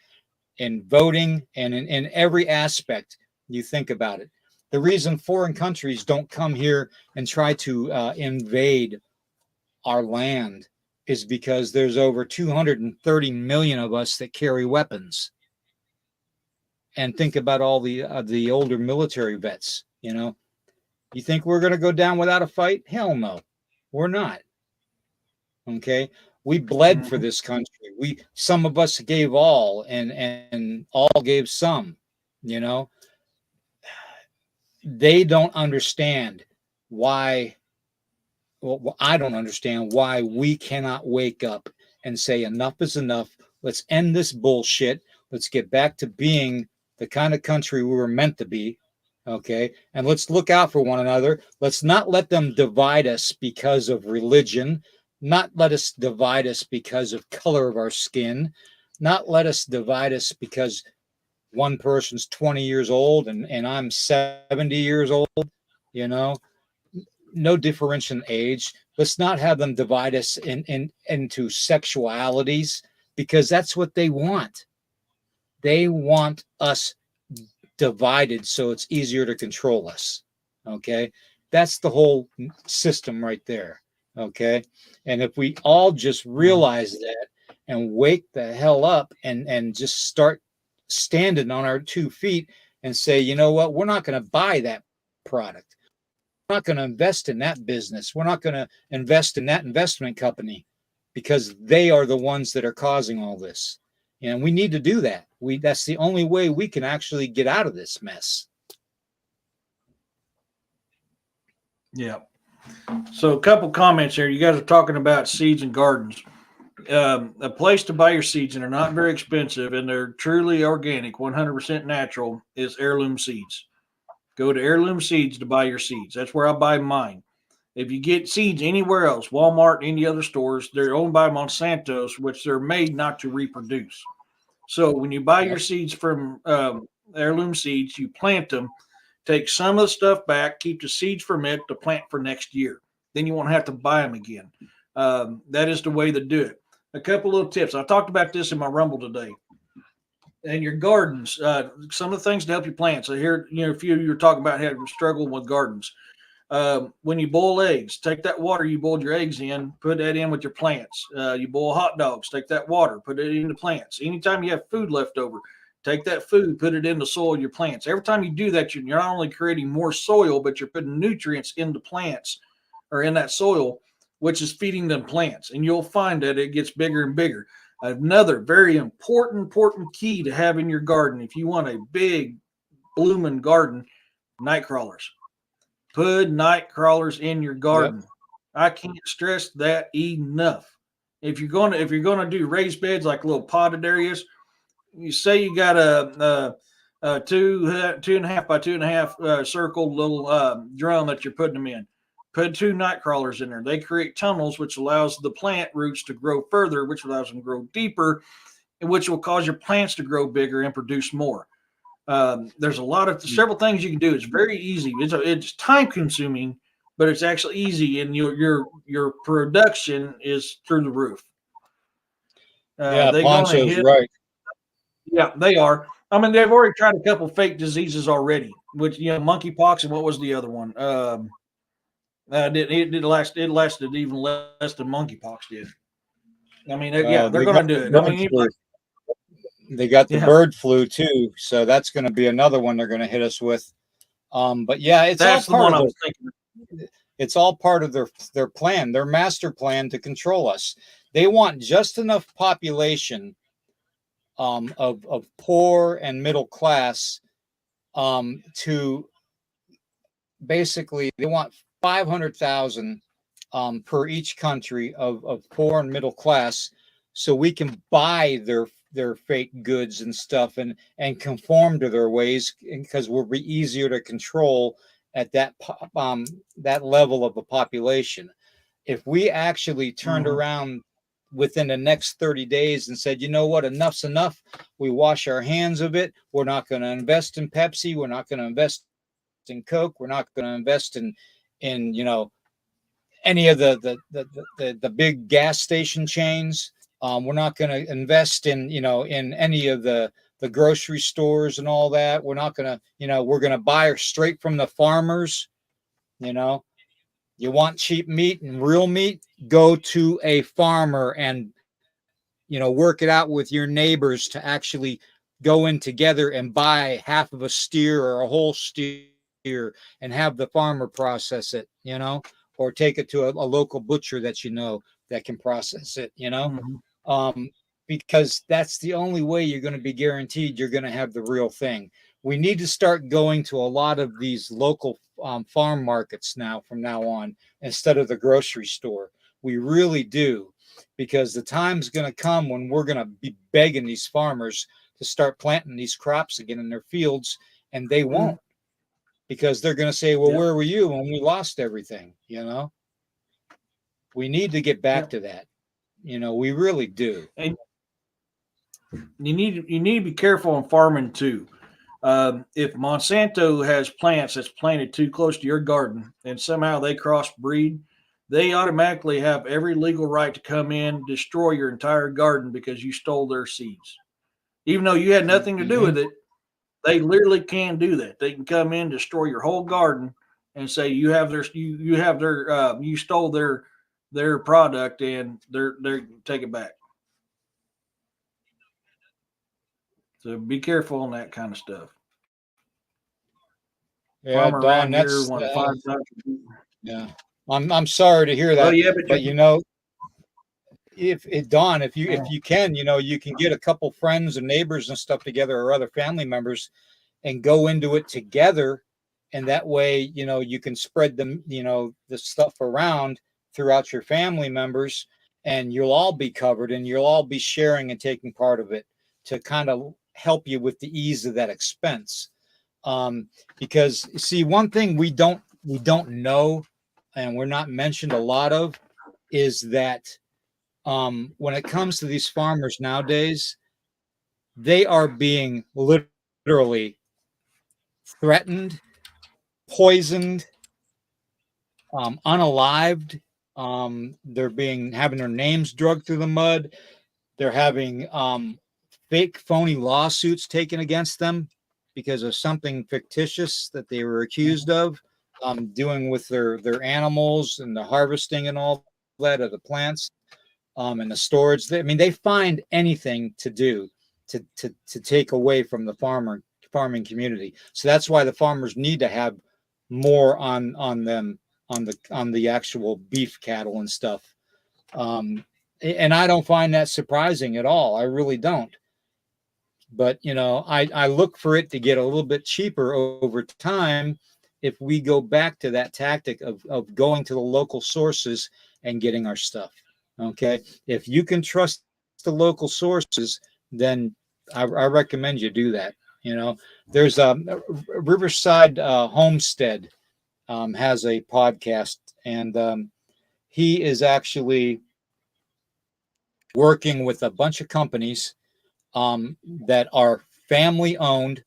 Speaker 1: in voting and in every aspect you think about it. The reason foreign countries don't come here and try to invade our land is because there's over 230 million of us that carry weapons. And think about all the older military vets. You think we're going to go down without a fight? Hell no, we're not. Okay, we bled for this country. Some of us gave all, and all gave some. You know, they don't understand why. Well, I don't understand why we cannot wake up and say enough is enough. Let's end this bullshit. Let's get back to being the kind of country we were meant to be. Okay. And let's look out for one another. Let's not let them divide us because of religion, not let us divide us because of color of our skin, not let us divide us because one person's 20 years old and I'm 70 years old, you know, no differential in age. Let's not have them divide us into sexualities, because that's what they want. They want us divided so it's easier to control us. Okay. That's the whole system right there. Okay. And if we all just realize that and wake the hell up and just start standing on our 2 feet and say, you know what, we're not going to buy that product. We're not going to invest in that business. We're not going to invest in that investment company because they are the ones that are causing all this. And we need to do that. That's the only way we can actually get out of this mess.
Speaker 2: Yeah. So a couple comments here. You guys are talking about seeds and gardens. A place to buy your seeds, and they're not very expensive, and they're truly organic, 100% natural, is Heirloom Seeds. Go to Heirloom Seeds to buy your seeds. That's where I buy mine. If you get seeds anywhere else, Walmart, any other stores, they're owned by Monsanto's, which they're made not to reproduce. So when you buy your seeds from Heirloom Seeds, you plant them, take some of the stuff back, keep the seeds from it to plant for next year. Then you won't have to buy them again. That is the way to do it. A couple little tips. I talked about this in my Rumble today. And your gardens, some of the things to help your plants. So here, a few of you were talking about having struggle with gardens. When you boil eggs, take that water you boiled your eggs in, put that in with your plants. You boil hot dogs, take that water, put it in the plants. Anytime you have food left over, take that food, put it in the soil of your plants. Every time you do that, you're not only creating more soil, but you're putting nutrients in the plants or in that soil, which is feeding them plants. And you'll find that it gets bigger and bigger. Another very important key to have in your garden, if you want a big blooming garden, night crawlers. Put night crawlers in your garden. Yep. I can't stress that enough. If you're gonna do raised beds like little potted areas, you say you got a 2.5 by 2.5 circle little drum that you're putting them in. Put 2 night crawlers in there. They create tunnels, which allows the plant roots to grow further, which allows them to grow deeper, and which will cause your plants to grow bigger and produce more. There's several things you can do. It's very easy. It's time consuming, but it's actually easy, and your production is through the roof.
Speaker 1: Poncho's right.
Speaker 2: Yeah, they are. I mean, they've already tried a couple fake diseases already, which monkeypox, and what was the other one? It lasted even less than monkeypox did. I mean, they're going to do it. I mean,
Speaker 1: they got the bird flu too, so that's going to be another one they're going to hit us with. But yeah, it's all part of their plan, their master plan to control us. They want just enough population of poor and middle class to basically, they want 500,000 per each country of poor and middle class, so we can buy their fake goods and stuff and conform to their ways, because we'll be easier to control at that level of a population. If we actually turned around within the next 30 days and said, you know what, enough's enough, we wash our hands of it, we're not going to invest in Pepsi, we're not going to invest in Coke, we're not going to invest in any of the big gas station chains. We're not going to invest in, in any of the grocery stores and all that. We're not going to, we're going to buy straight from the farmers. You want cheap meat and real meat, go to a farmer and, work it out with your neighbors to actually go in together and buy half of a steer or a whole steer and have the farmer process it, or take it to a local butcher that that can process it, um, because that's the only way you're going to be guaranteed you're going to have the real thing. We need to start going to a lot of these local farm markets now from now on instead of the grocery store. We really do, because the time's going to come when we're going to be begging these farmers to start planting these crops again in their fields, and they won't, because they're going to say, well, where were you when we lost everything? We need to get back to that. We really do.
Speaker 2: And you need to be careful on farming too. If Monsanto has plants that's planted too close to your garden and somehow they crossbreed, they automatically have every legal right to come in, destroy your entire garden because you stole their seeds. Even though you had nothing to do with it, they literally can do that. They can come in, destroy your whole garden, and say you stole their product and they're take it back. So be careful on that kind of stuff.
Speaker 1: Yeah,
Speaker 2: Farmer
Speaker 1: Don,
Speaker 2: around here
Speaker 1: that's
Speaker 2: want
Speaker 1: yeah. I'm sorry to hear that.
Speaker 2: Well, yeah,
Speaker 1: but if Don, if you can, you can get a couple friends and neighbors and stuff together, or other family members, and go into it together, and that way, you can spread the stuff around throughout your family members, and you'll all be covered, and you'll all be sharing and taking part of it to kind of help you with the ease of that expense. Because see, one thing we don't know, and we're not mentioned a lot of, is that when it comes to these farmers nowadays, they are being literally threatened, poisoned, unalived. They're having their names dragged through the mud. They're having fake, phony lawsuits taken against them because of something fictitious that they were accused of doing with their animals and the harvesting and all that of the plants, and the storage. They find anything to do to take away from the farming community. So that's why the farmers need to have more on them, on the actual beef cattle and stuff. And I don't find that surprising at all. I really don't. But I look for it to get a little bit cheaper over time if we go back to that tactic of going to the local sources and getting our stuff. Okay, if you can trust the local sources, then I recommend you do that. There's a Riverside Homestead has a podcast, and he is actually working with a bunch of companies that are family owned,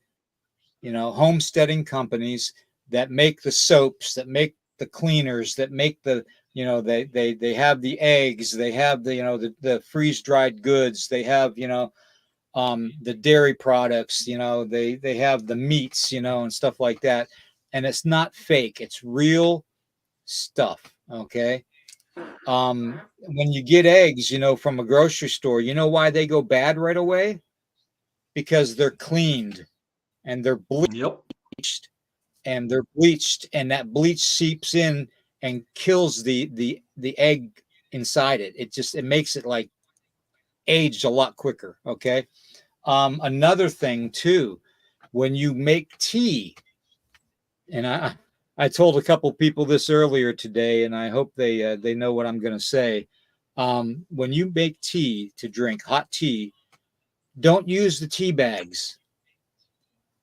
Speaker 1: homesteading companies that make the soaps, that make the cleaners, that make the, they have the eggs, they have the freeze dried goods, they have, the dairy products, they have the meats, and stuff like that. And it's not fake, it's real stuff. Okay. When you get eggs, from a grocery store, you know why they go bad right away? Because they're cleaned and they're bleached, and that bleach seeps in and kills the egg inside it. It makes it like aged a lot quicker. Okay. Another thing too, when you make tea, and I told a couple people this earlier today, and I hope they know what I'm going to say. When you make tea to drink, hot tea, don't use the tea bags.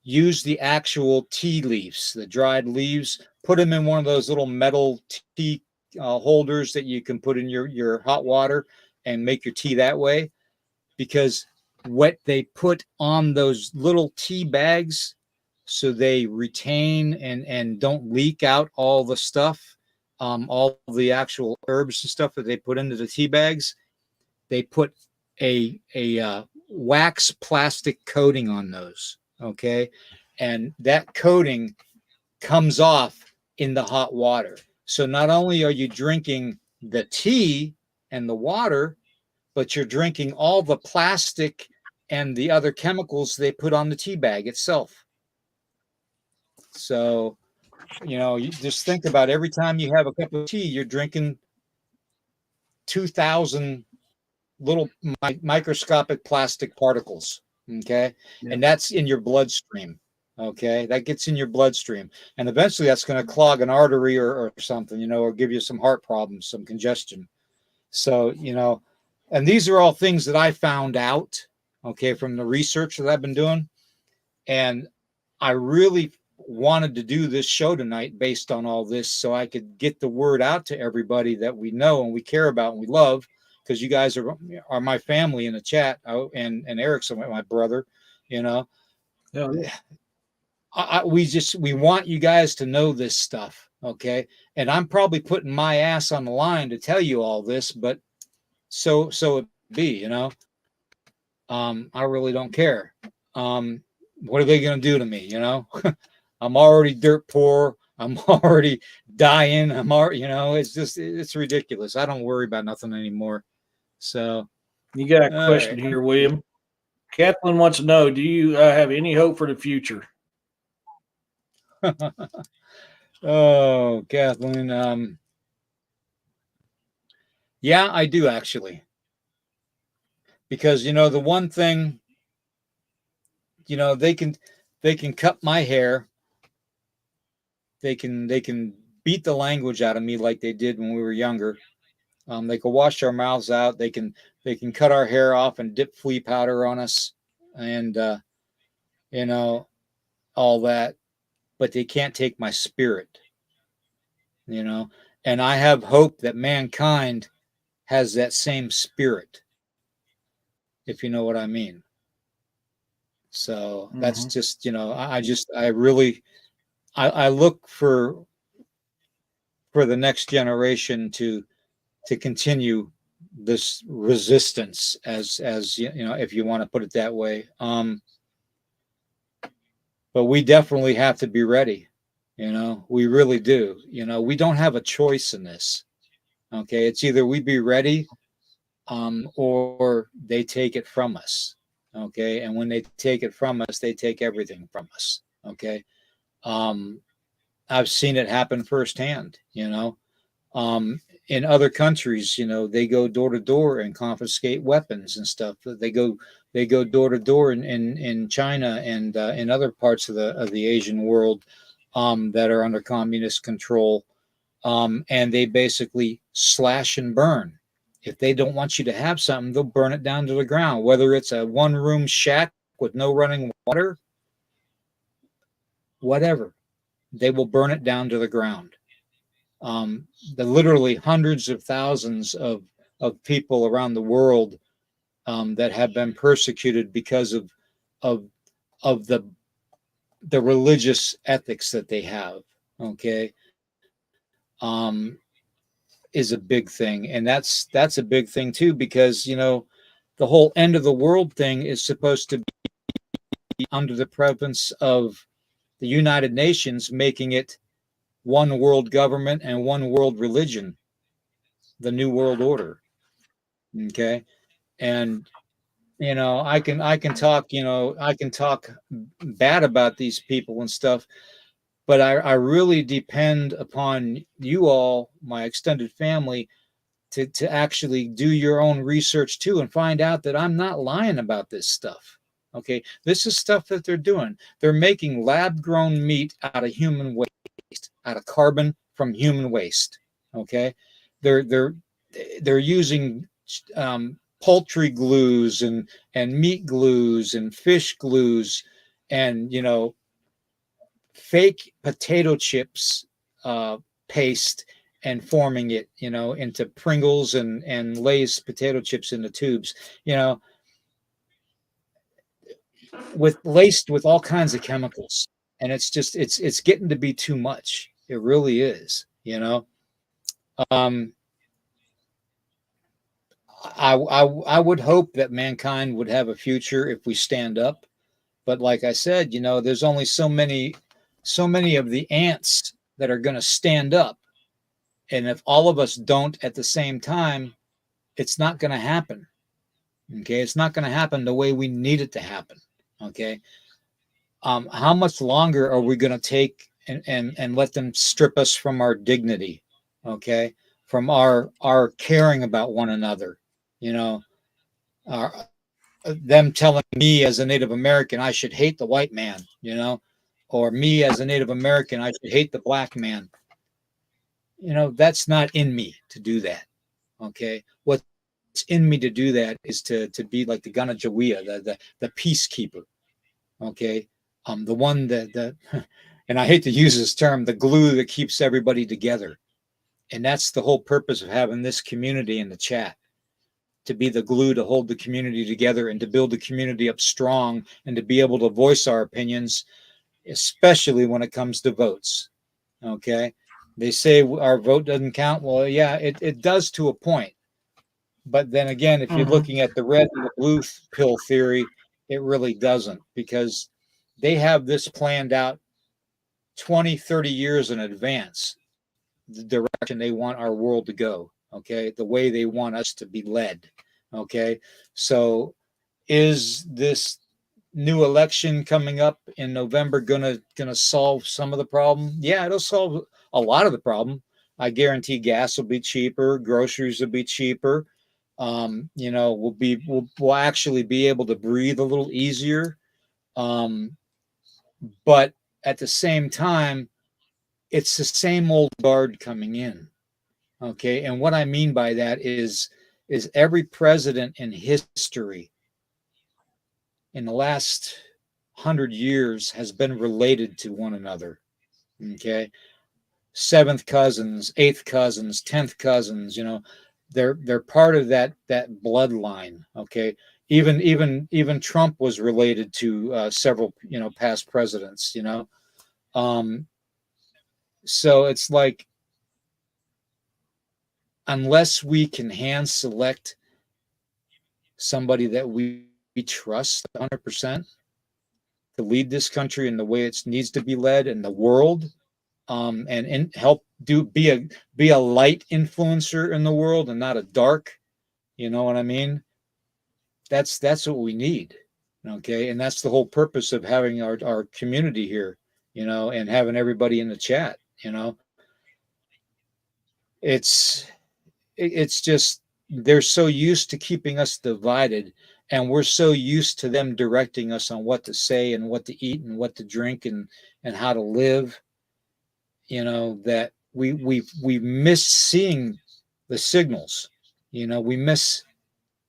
Speaker 1: Use the actual tea leaves, the dried leaves. Put them in one of those little metal tea holders that you can put in your hot water and make your tea that way. Because what they put on those little tea bags, so they retain and don't leak out all the stuff, all the actual herbs and stuff that they put into the tea bags, they put a wax plastic coating on those. Okay, and that coating comes off in the hot water. So not only are you drinking the tea and the water, but you're drinking all the plastic and the other chemicals they put on the tea bag itself. So, you just think about every time you have a cup of tea, you're drinking 2,000 little microscopic plastic particles. Okay.
Speaker 2: Yeah.
Speaker 1: And that's in your bloodstream. Okay. That gets in your bloodstream. And eventually that's going to clog an artery or something, or give you some heart problems, some congestion. So, and these are all things that I found out, okay, from the research that I've been doing. And I really wanted to do this show tonight based on all this so I could get the word out to everybody that we know and we care about and we love, because you guys are my family in the chat. And Eric's my brother,
Speaker 2: Yeah.
Speaker 1: We want you guys to know this stuff. Okay. And I'm probably putting my ass on the line to tell you all this, but so it be, I really don't care. What are they going to do to me? I'm already dirt poor. I'm already dying. I'm already, it's ridiculous. I don't worry about nothing anymore. So
Speaker 2: you got a question here, William. Kathleen wants to know, do you have any hope for the future?
Speaker 1: Oh, Kathleen. Yeah, I do actually. Because, the one thing, they can cut my hair. They can beat the language out of me like they did when we were younger. They can wash our mouths out. They can cut our hair off and dip flea powder on us, and all that. But they can't take my spirit. And I have hope that mankind has that same spirit, if you know what I mean. So that's just, I look for the next generation to continue this resistance, as if you want to put it that way. But we definitely have to be ready. We really do. We don't have a choice in this. Okay, it's either we be ready, or they take it from us. Okay, and when they take it from us, they take everything from us. Okay, I've seen it happen firsthand. In other countries, they go door to door and confiscate weapons and stuff. They go door to door in China and in other parts of the Asian world that are under communist control, and they basically slash and burn. If they don't want you to have something, they'll burn it down to the ground. Whether it's a one-room shack with no running water, whatever, they will burn it down to the ground. The literally hundreds of thousands of people around the world that have been persecuted because of the religious ethics that they have. Okay, is a big thing, and that's a big thing too, because the whole end of the world thing is supposed to be under the province of the United Nations, making it one world government and one world religion, the new world order. Okay, and I can talk bad about these people and stuff, but I really depend upon you all, my extended family, to actually do your own research too and find out that I'm not lying about this stuff. Okay, this is stuff that they're doing. They're making lab grown meat out of human waste, out of carbon from human waste. Okay, they're using poultry glues and meat glues and fish glues and fake potato chips paste, and forming it into Pringles and Lay's potato chips in the tubes, laced with all kinds of chemicals. And it's just it's getting to be too much. It really is. Um, I would hope that mankind would have a future if we stand up. But like I said, there's only so many of the ants that are going to stand up. And if all of us don't at the same time, it's not going to happen. Okay. It's not going to happen the way we need it to happen. Okay. How much longer are we going to take and let them strip us from our dignity? Okay. From our caring about one another, our, them telling me as a Native American, I should hate the white man, or me as a Native American, I should hate the black man. That's not in me to do that. Okay. What's in me to do that is to be like the Ganajawiya, the peacekeeper. Okay. The one that and I hate to use this term, the glue that keeps everybody together. And that's the whole purpose of having this community in the chat, to be the glue to hold the community together and to build the community up strong and to be able to voice our opinions, especially when it comes to votes. Okay. They say our vote doesn't count. Well, yeah, it does to a point. But then again, if you're looking at the red and the blue pill theory, it really doesn't, because they have this planned out 20, 30 years in advance, the direction they want our world to go. Okay. The way they want us to be led. Okay. So is this new election coming up in November gonna solve some of the problem? Yeah, it'll solve a lot of the problem. I guarantee gas will be cheaper, groceries will be cheaper. We'll actually be able to breathe a little easier. But at the same time, it's the same old guard coming in. Okay, and what I mean by that is every president in history in the last 100 years has been related to one another. Okay, seventh cousins, eighth cousins, 10th cousins. They're part of that bloodline. Okay, even Trump was related to several past presidents. So it's like, unless we can hand select somebody that we trust 100% to lead this country in the way it needs to be led in the world, and help be a light influencer in the world and not a dark, you know what I mean? That's what we need. Okay. And that's the whole purpose of having our community here, and having everybody in the chat. It's just, they're so used to keeping us divided, and we're so used to them directing us on what to say and what to eat and what to drink and how to live, that we miss seeing the signals. We miss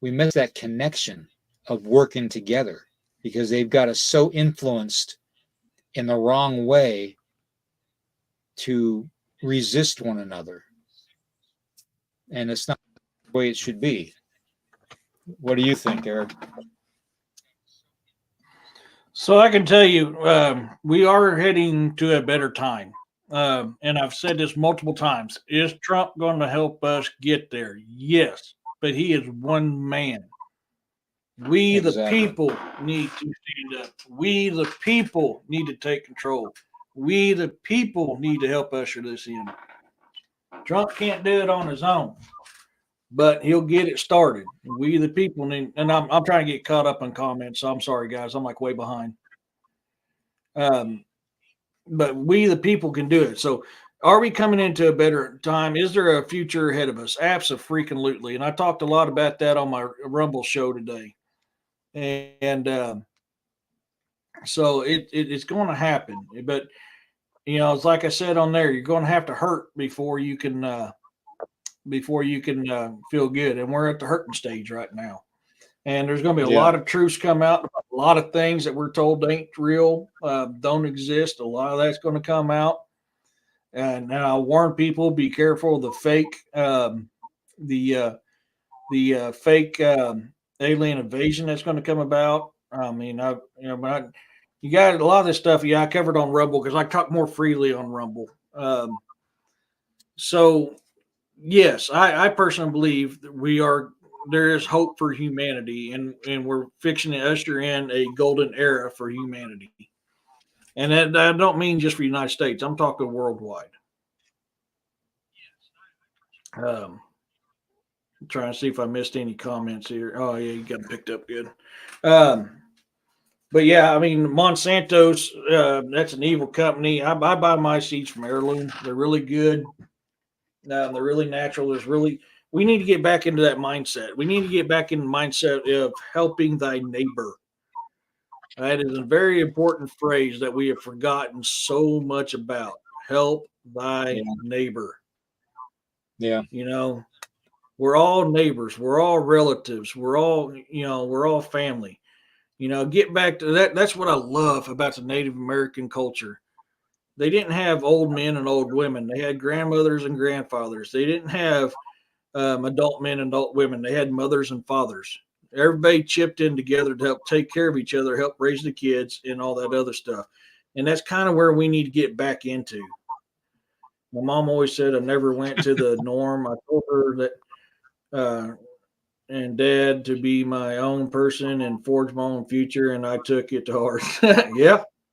Speaker 1: that connection of working together, because they've got us so influenced in the wrong way to resist one another. And it's not the way it should be. What do you think, Eric?
Speaker 2: So I can tell you, we are heading to a better time. And I've said this multiple times. Is Trump going to help us get there? Yes, but he is one man. We, the people, need to stand up. We, the people, need to take control. We, the people, need to help usher this in. Trump can't do it on his own, but he'll get it started. We, the people, need, and I'm trying to get caught up in comments, so I'm sorry, guys. I'm like way behind. But we, the people, can do it. So are we coming into a better time? Is there a future ahead of us? Absolutely. And I talked a lot about that on my Rumble show today. And so it's going to happen. But, it's like I said on there, you're going to have to hurt before you can feel good. And we're at the hurting stage right now. And there's going to be a lot of truths come out, a lot of things that we're told ain't real, don't exist. A lot of that's going to come out. And I warn people, be careful of the fake, fake alien invasion that's going to come about. I mean, you got a lot of this stuff. Yeah, I covered on Rumble because I talk more freely on Rumble. So yes, I personally believe that there is hope for humanity, and we're fixing to usher in a golden era for humanity. And that I don't mean just for the United States. I'm talking worldwide. Um, trying to see if I missed any comments here. Oh yeah, you got them picked up good. Um, but yeah, I mean Monsanto's that's an evil company. I buy my seeds from Heirloom. They're really good. They're really natural. We need to get back into that mindset. We need to get back in the mindset of helping thy neighbor. That is a very important phrase that we have forgotten so much about. Help thy
Speaker 1: Yeah.
Speaker 2: neighbor.
Speaker 1: Yeah.
Speaker 2: You know, we're all neighbors. We're all relatives. We're all family. Get back to that. That's what I love about the Native American culture. They didn't have old men and old women. They had grandmothers and grandfathers. They didn't have adult men and adult women. They had mothers and fathers. Everybody chipped in together to help take care of each other, help raise the kids, and all that other stuff. And that's kind of where we need to get back into. My mom always said I never went to the norm. I told her that and dad to be my own person and forge my own future, and I took it to heart.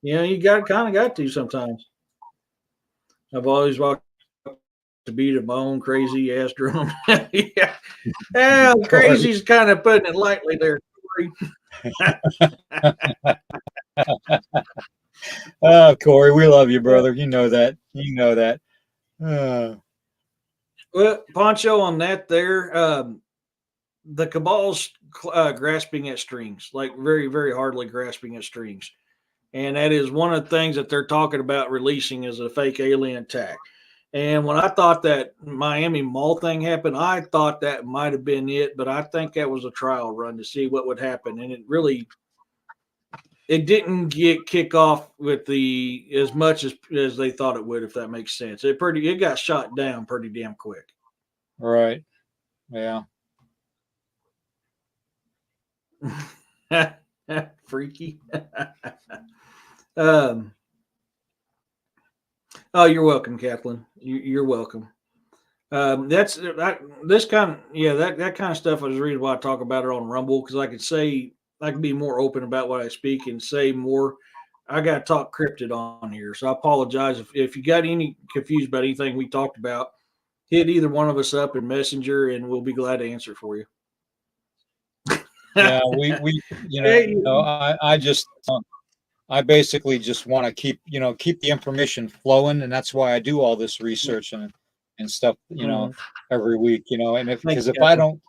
Speaker 2: Yeah, you got to sometimes. I've always walked to beat of my own crazy ass drum. Yeah, crazy's kind of putting it lightly there.
Speaker 1: Corey, we love you, brother. You know that. You know that. Uh,
Speaker 2: Well, Poncho, on that there, the cabal's grasping at strings, like very, very hardly grasping at strings. And that is one of the things that they're talking about releasing is a fake alien attack. And when I thought that Miami Mall thing happened, I thought that might have been it, but I think that was a trial run to see what would happen. And it didn't kick off with the as much as they thought it would, if that makes sense. It got shot down pretty damn quick.
Speaker 1: right. Yeah.
Speaker 2: Freaky. um, oh, you're welcome, Kathleen. You're welcome. That's that this kind of yeah that kind of stuff I was reading why I talk about it on Rumble, because I can be more open about what I speak and say more. I got to talk cryptid on here, so I apologize if you got any confused about anything we talked about. Hit either one of us up in Messenger, and we'll be glad to answer for you.
Speaker 1: Yeah. We I basically just want to keep the information flowing, and that's why I do all this research and stuff, every week, and
Speaker 2: Thank
Speaker 1: because
Speaker 2: you, Kathleen.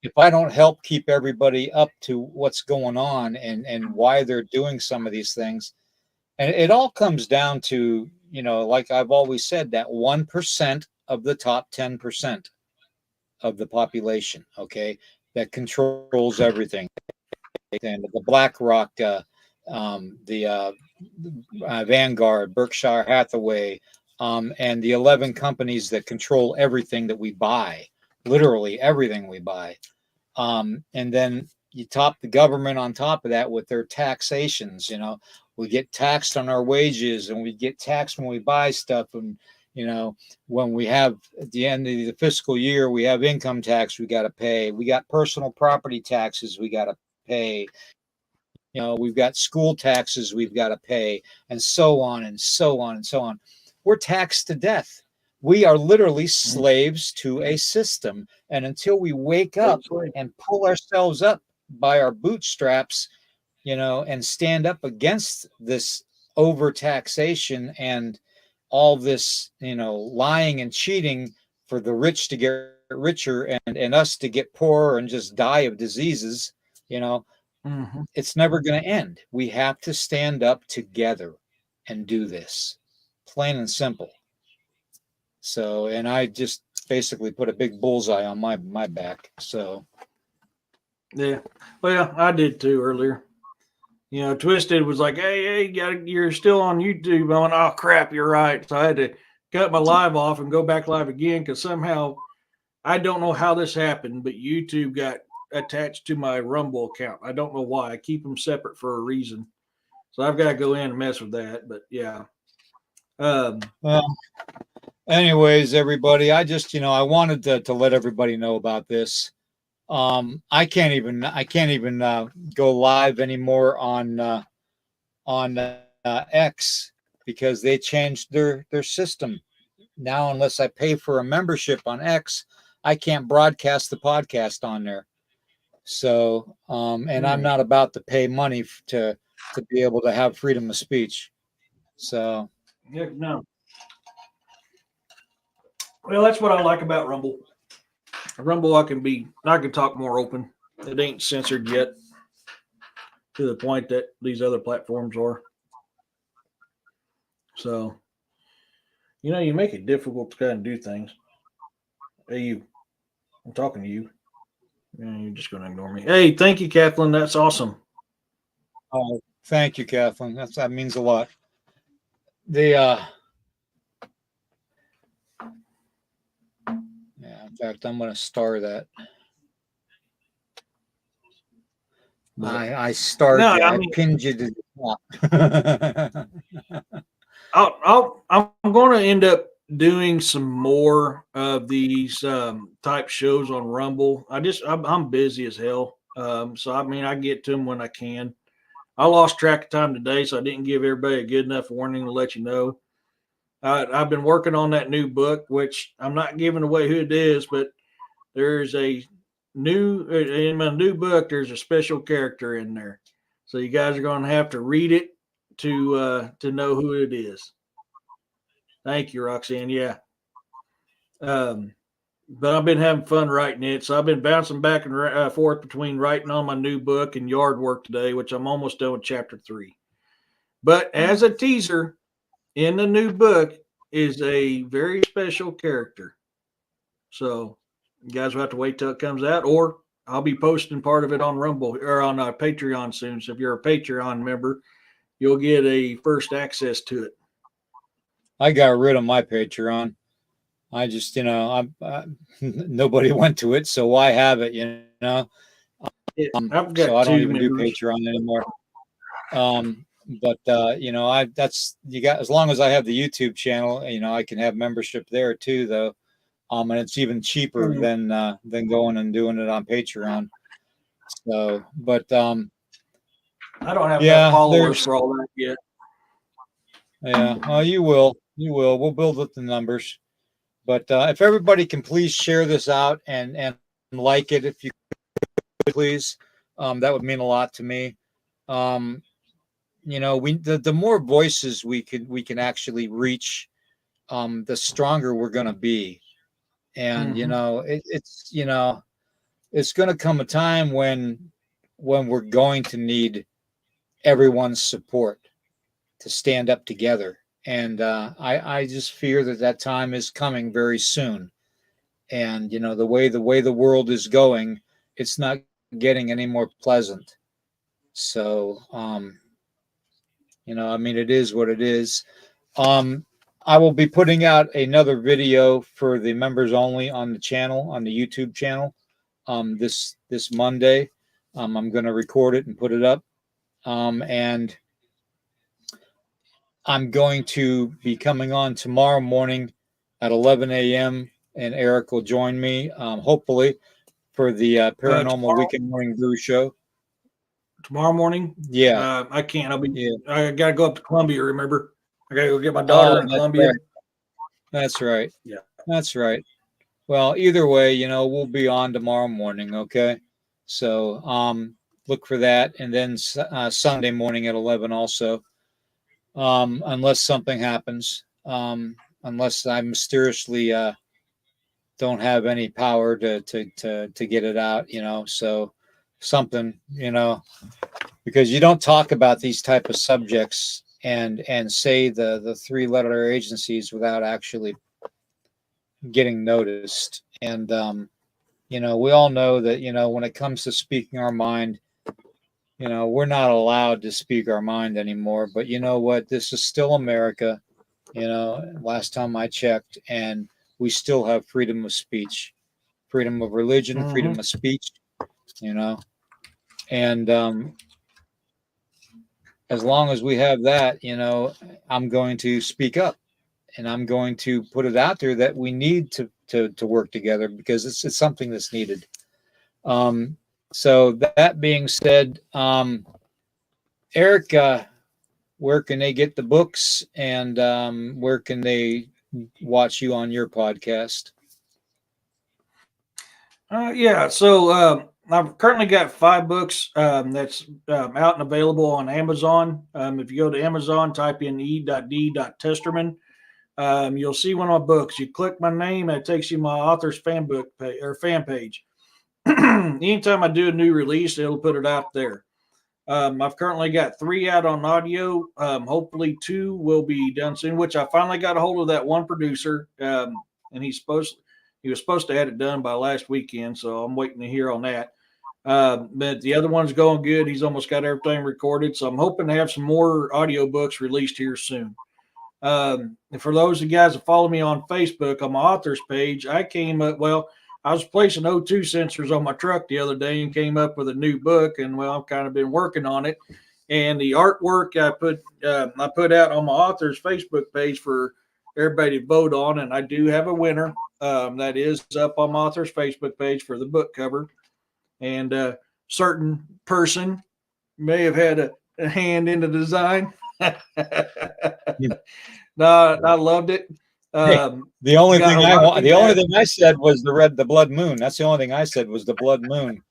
Speaker 1: if I don't help keep everybody up to what's going on and why they're doing some of these things, and it all comes down to, like I've always said, that 1% of the top 10% of the population, okay, that controls everything. And the BlackRock, the Vanguard, Berkshire Hathaway, and the 11 companies that control everything that we buy, literally everything we buy. And then you top the government on top of that with their taxations. We get taxed on our wages, and we get taxed when we buy stuff. And, when we have at the end of the fiscal year, we have income tax we got to pay. We got personal property taxes we got to pay. We've got school taxes we've got to pay, and so on and so on and so on. We're taxed to death. We are literally slaves to a system. And until we wake up and pull ourselves up by our bootstraps, and stand up against this overtaxation and all this, lying and cheating for the rich to get richer and us to get poorer and just die of diseases, it's never going to end. We have to stand up together and do this, plain and simple. So, and I just basically put a big bullseye on my back. So,
Speaker 2: Yeah, well, I did too earlier. Twisted was like, "Hey, you're still on YouTube." I went, "Oh crap, you're right." So I had to cut my live off and go back live again, because somehow I don't know how this happened, but YouTube got attached to my Rumble account. I don't know why. I keep them separate for a reason, so I've got to go in and mess with that. But yeah,
Speaker 1: well, anyways, everybody, I just, I wanted to let everybody know about this. I can't even go live anymore on X because they changed their system now. Unless I pay for a membership on X, I can't broadcast the podcast on there. So, and I'm not about to pay money to be able to have freedom of speech. So,
Speaker 2: Yeah, no. Well, that's what I like about Rumble. Rumble, I can talk more open. It ain't censored yet to the point that these other platforms are. So, you make it difficult to kind of do things. Hey, I'm talking to you. Yeah, you're just going to ignore me. Hey, thank you, Kathleen. That's awesome.
Speaker 1: oh, thank you, Kathleen. That means a lot. The yeah, in fact, I'm going to star that. I starred
Speaker 2: No,
Speaker 1: you.
Speaker 2: I
Speaker 1: I
Speaker 2: mean,
Speaker 1: pinned you to the
Speaker 2: I'm going to end up doing some more of these type shows on Rumble. I'm busy as hell. So I mean, I get to them when I can. I lost track of time today, so I didn't give everybody a good enough warning to let you know. I've been working on that new book, which I'm not giving away who it is, but there's a in my new book. There's a special character in there, so you guys are going to have to read it to know who it is. Thank you, Roxanne. Yeah. But I've been having fun writing it. So I've been bouncing back and forth between writing on my new book and yard work today, which I'm almost done with chapter 3. But as a teaser, in the new book is a very special character. So you guys will have to wait till it comes out, or I'll be posting part of it on Rumble or on Patreon soon. So if you're a Patreon member, you'll get a first access to it.
Speaker 1: I got rid of my Patreon. I just, nobody went to it, so why have it?
Speaker 2: I've got
Speaker 1: so I don't
Speaker 2: 2
Speaker 1: even do
Speaker 2: members.
Speaker 1: Patreon anymore. But that's you got as long as I have the YouTube channel, I can have membership there too, though. And it's even cheaper than going and doing it on Patreon. So, but
Speaker 2: I don't have enough followers for all that yet.
Speaker 1: Yeah, well, you will. We'll build up the numbers. But if everybody can please share this out and like it, if you could, please, that would mean a lot to me. The more voices we can actually reach, the stronger we're going to be. And it's going to come a time when we're going to need everyone's support to stand up together. And I just fear that time is coming very soon. And the way the world is going, it's not getting any more pleasant. So I mean, it is what it is. I will be putting out another video for the members only on the channel, on the YouTube channel, this Monday. I'm going to record it and put it up. And I'm going to be coming on tomorrow morning at 11 a.m. and Eric will join me, hopefully, for the Paranormal Weekend Morning Brew Show.
Speaker 2: Tomorrow morning?
Speaker 1: Yeah.
Speaker 2: I can't. I got to go up to Columbia, remember? I got to go get my daughter in Columbia.
Speaker 1: Right. That's right.
Speaker 2: Yeah.
Speaker 1: That's right. Well, either way, we'll be on tomorrow morning, okay? So look for that. And then Sunday morning at 11 also. Unless something happens, unless I mysteriously don't have any power to get it out, so something, because you don't talk about these type of subjects and say the 3-letter agencies without actually getting noticed. And we all know that when it comes to speaking our mind, we're not allowed to speak our mind anymore. But you know what? This is still America. Last time I checked, and we still have freedom of speech, freedom of religion, freedom of speech, and as long as we have that, I'm going to speak up and I'm going to put it out there that we need to work together because it's something that's needed. So that being said, Eric, where can they get the books, and where can they watch you on your podcast?
Speaker 2: Yeah, so I've currently got 5 books that's out and available on Amazon. If you go to Amazon, type in e.d.testerman, you'll see one of my books. You click my name, and it takes you to my author's fan book page, or fan page. Anytime I do a new release, it'll put it out there. I've currently got 3 out on audio. Hopefully 2 will be done soon, which I finally got a hold of that one producer, and he was supposed to have it done by last weekend, so I'm waiting to hear on that. But the other one's going good. He's almost got everything recorded, so I'm hoping to have some more audiobooks released here soon. And for those of you guys that follow me on Facebook, on my author's page, I was placing O2 sensors on my truck the other day and came up with a new book, and I've kind of been working on it. And the artwork I put out on my author's Facebook page for everybody to vote on, and I do have a winner. That is up on my author's Facebook page for the book cover. And a certain person may have had a hand in the design. No, I loved it.
Speaker 1: The only thing I said was the blood moon. That's the only thing I said was the blood moon.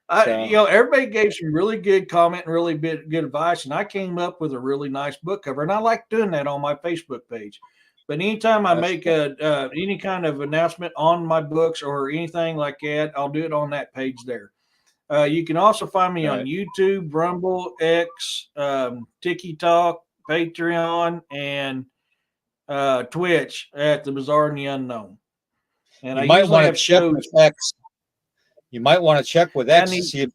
Speaker 2: Everybody gave some really good comment and really good advice, and I came up with a really nice book cover, and I like doing that on my Facebook page. But anytime I make any kind of announcement on my books or anything like that, I'll do it on that page there. You can also find me on YouTube, Rumble, X, TikTok, Patreon, and Twitch at the Bizarre and the Unknown. And
Speaker 1: you might want to check with X. You might want to check with X to see if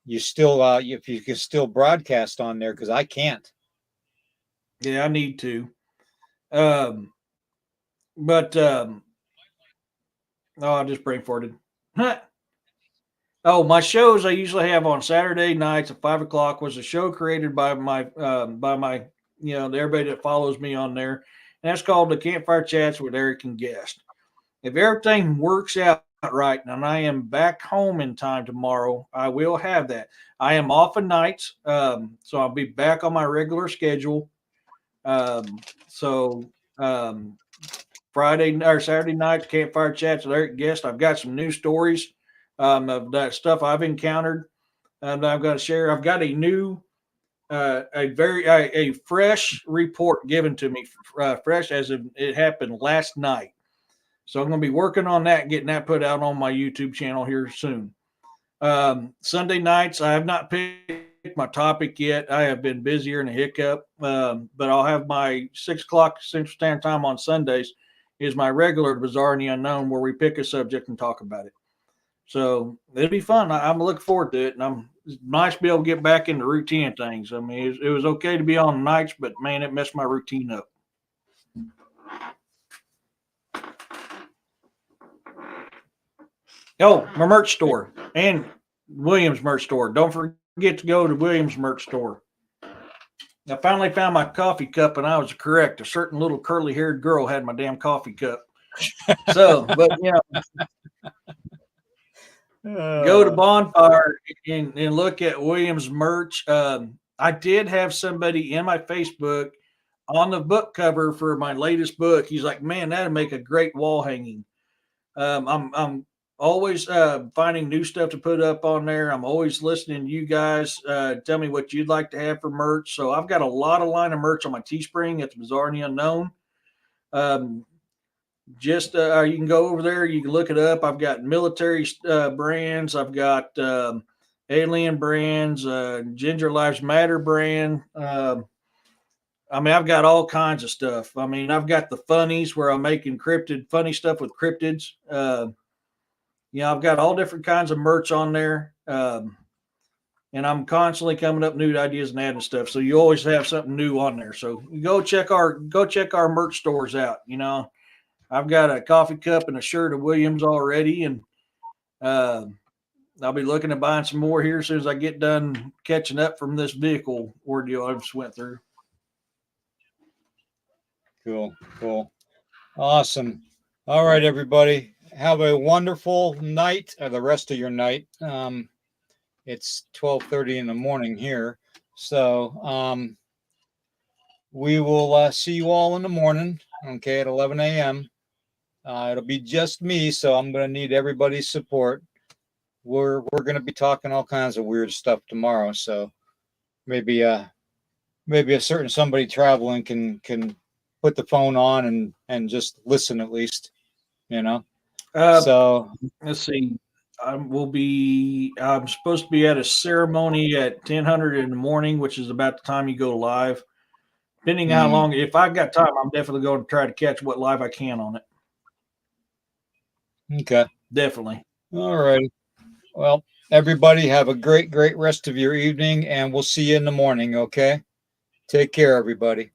Speaker 1: you still if you can still broadcast on there, because I can't.
Speaker 2: Yeah, I need to. I just brain farted. Oh, my shows I usually have on Saturday nights at 5:00 was a show created by my everybody that follows me on there. And that's called the Campfire Chats with Eric and Guest. If everything works out right and I am back home in time tomorrow, I will have that. I am off of nights, so I'll be back on my regular schedule. Friday or Saturday night, Campfire Chats with Eric Guest. I've got some new stories of that stuff I've encountered, and I'm going to share. I've got a new, a fresh report given to me, fresh as if it happened last night. So I'm going to be working on that, getting that put out on my YouTube channel here soon. Sunday nights, I have not picked my topic yet. I have been busier than a hiccup, but I'll have my 6:00 Central Standard Time on Sundays is my regular Bizarre and the Unknown, where we pick a subject and talk about it. So it'll be fun. I'm looking forward to it, and it's nice to be able to get back into routine of things. I mean, it was okay to be on nights, but man, it messed my routine up. Oh, my merch store and Williams merch store. Don't forget to go to Williams merch store. I finally found my coffee cup, and I was correct. A certain little curly-haired girl had my damn coffee cup. So, but go to Bonfire and look at Williams merch. I did have somebody in my Facebook on the book cover for my latest book. He's like, "Man, that'd make a great wall hanging." I'm always finding new stuff to put up on there. I'm always listening to you guys. Tell me what you'd like to have for merch. So I've got a lot of line of merch on my Teespring at the Bizarre and the Unknown. You can go over there. You can look it up. I've got military brands. I've got alien brands, Ginger Lives Matter brand. I've got all kinds of stuff. I've got the funnies where I'm making funny stuff with cryptids. I've got all different kinds of merch on there. And I'm constantly coming up new ideas and adding stuff. So you always have something new on there. So go check our merch stores out. I've got a coffee cup and a shirt of Williams already, and I'll be looking at buying some more here as soon as I get done catching up from this vehicle ordeal I just went through.
Speaker 1: Cool. Cool. Awesome. All right, everybody. Have a wonderful night or the rest of your night. It's 12:30 in the morning here. So we will see you all in the morning, okay, at 11 a.m. It'll be just me, so I'm going to need everybody's support. We're going to be talking all kinds of weird stuff tomorrow, so maybe a certain somebody traveling can put the phone on and just listen at least, you know. So
Speaker 2: let's see. I'm supposed to be at a ceremony at 10:00 in the morning, which is about the time you go live. Depending how long, if I've got time, I'm definitely going to try to catch what live I can on it.
Speaker 1: Okay.
Speaker 2: Definitely.
Speaker 1: All right. Well, everybody have a great rest of your evening, and we'll see you in the morning, okay? Take care, everybody.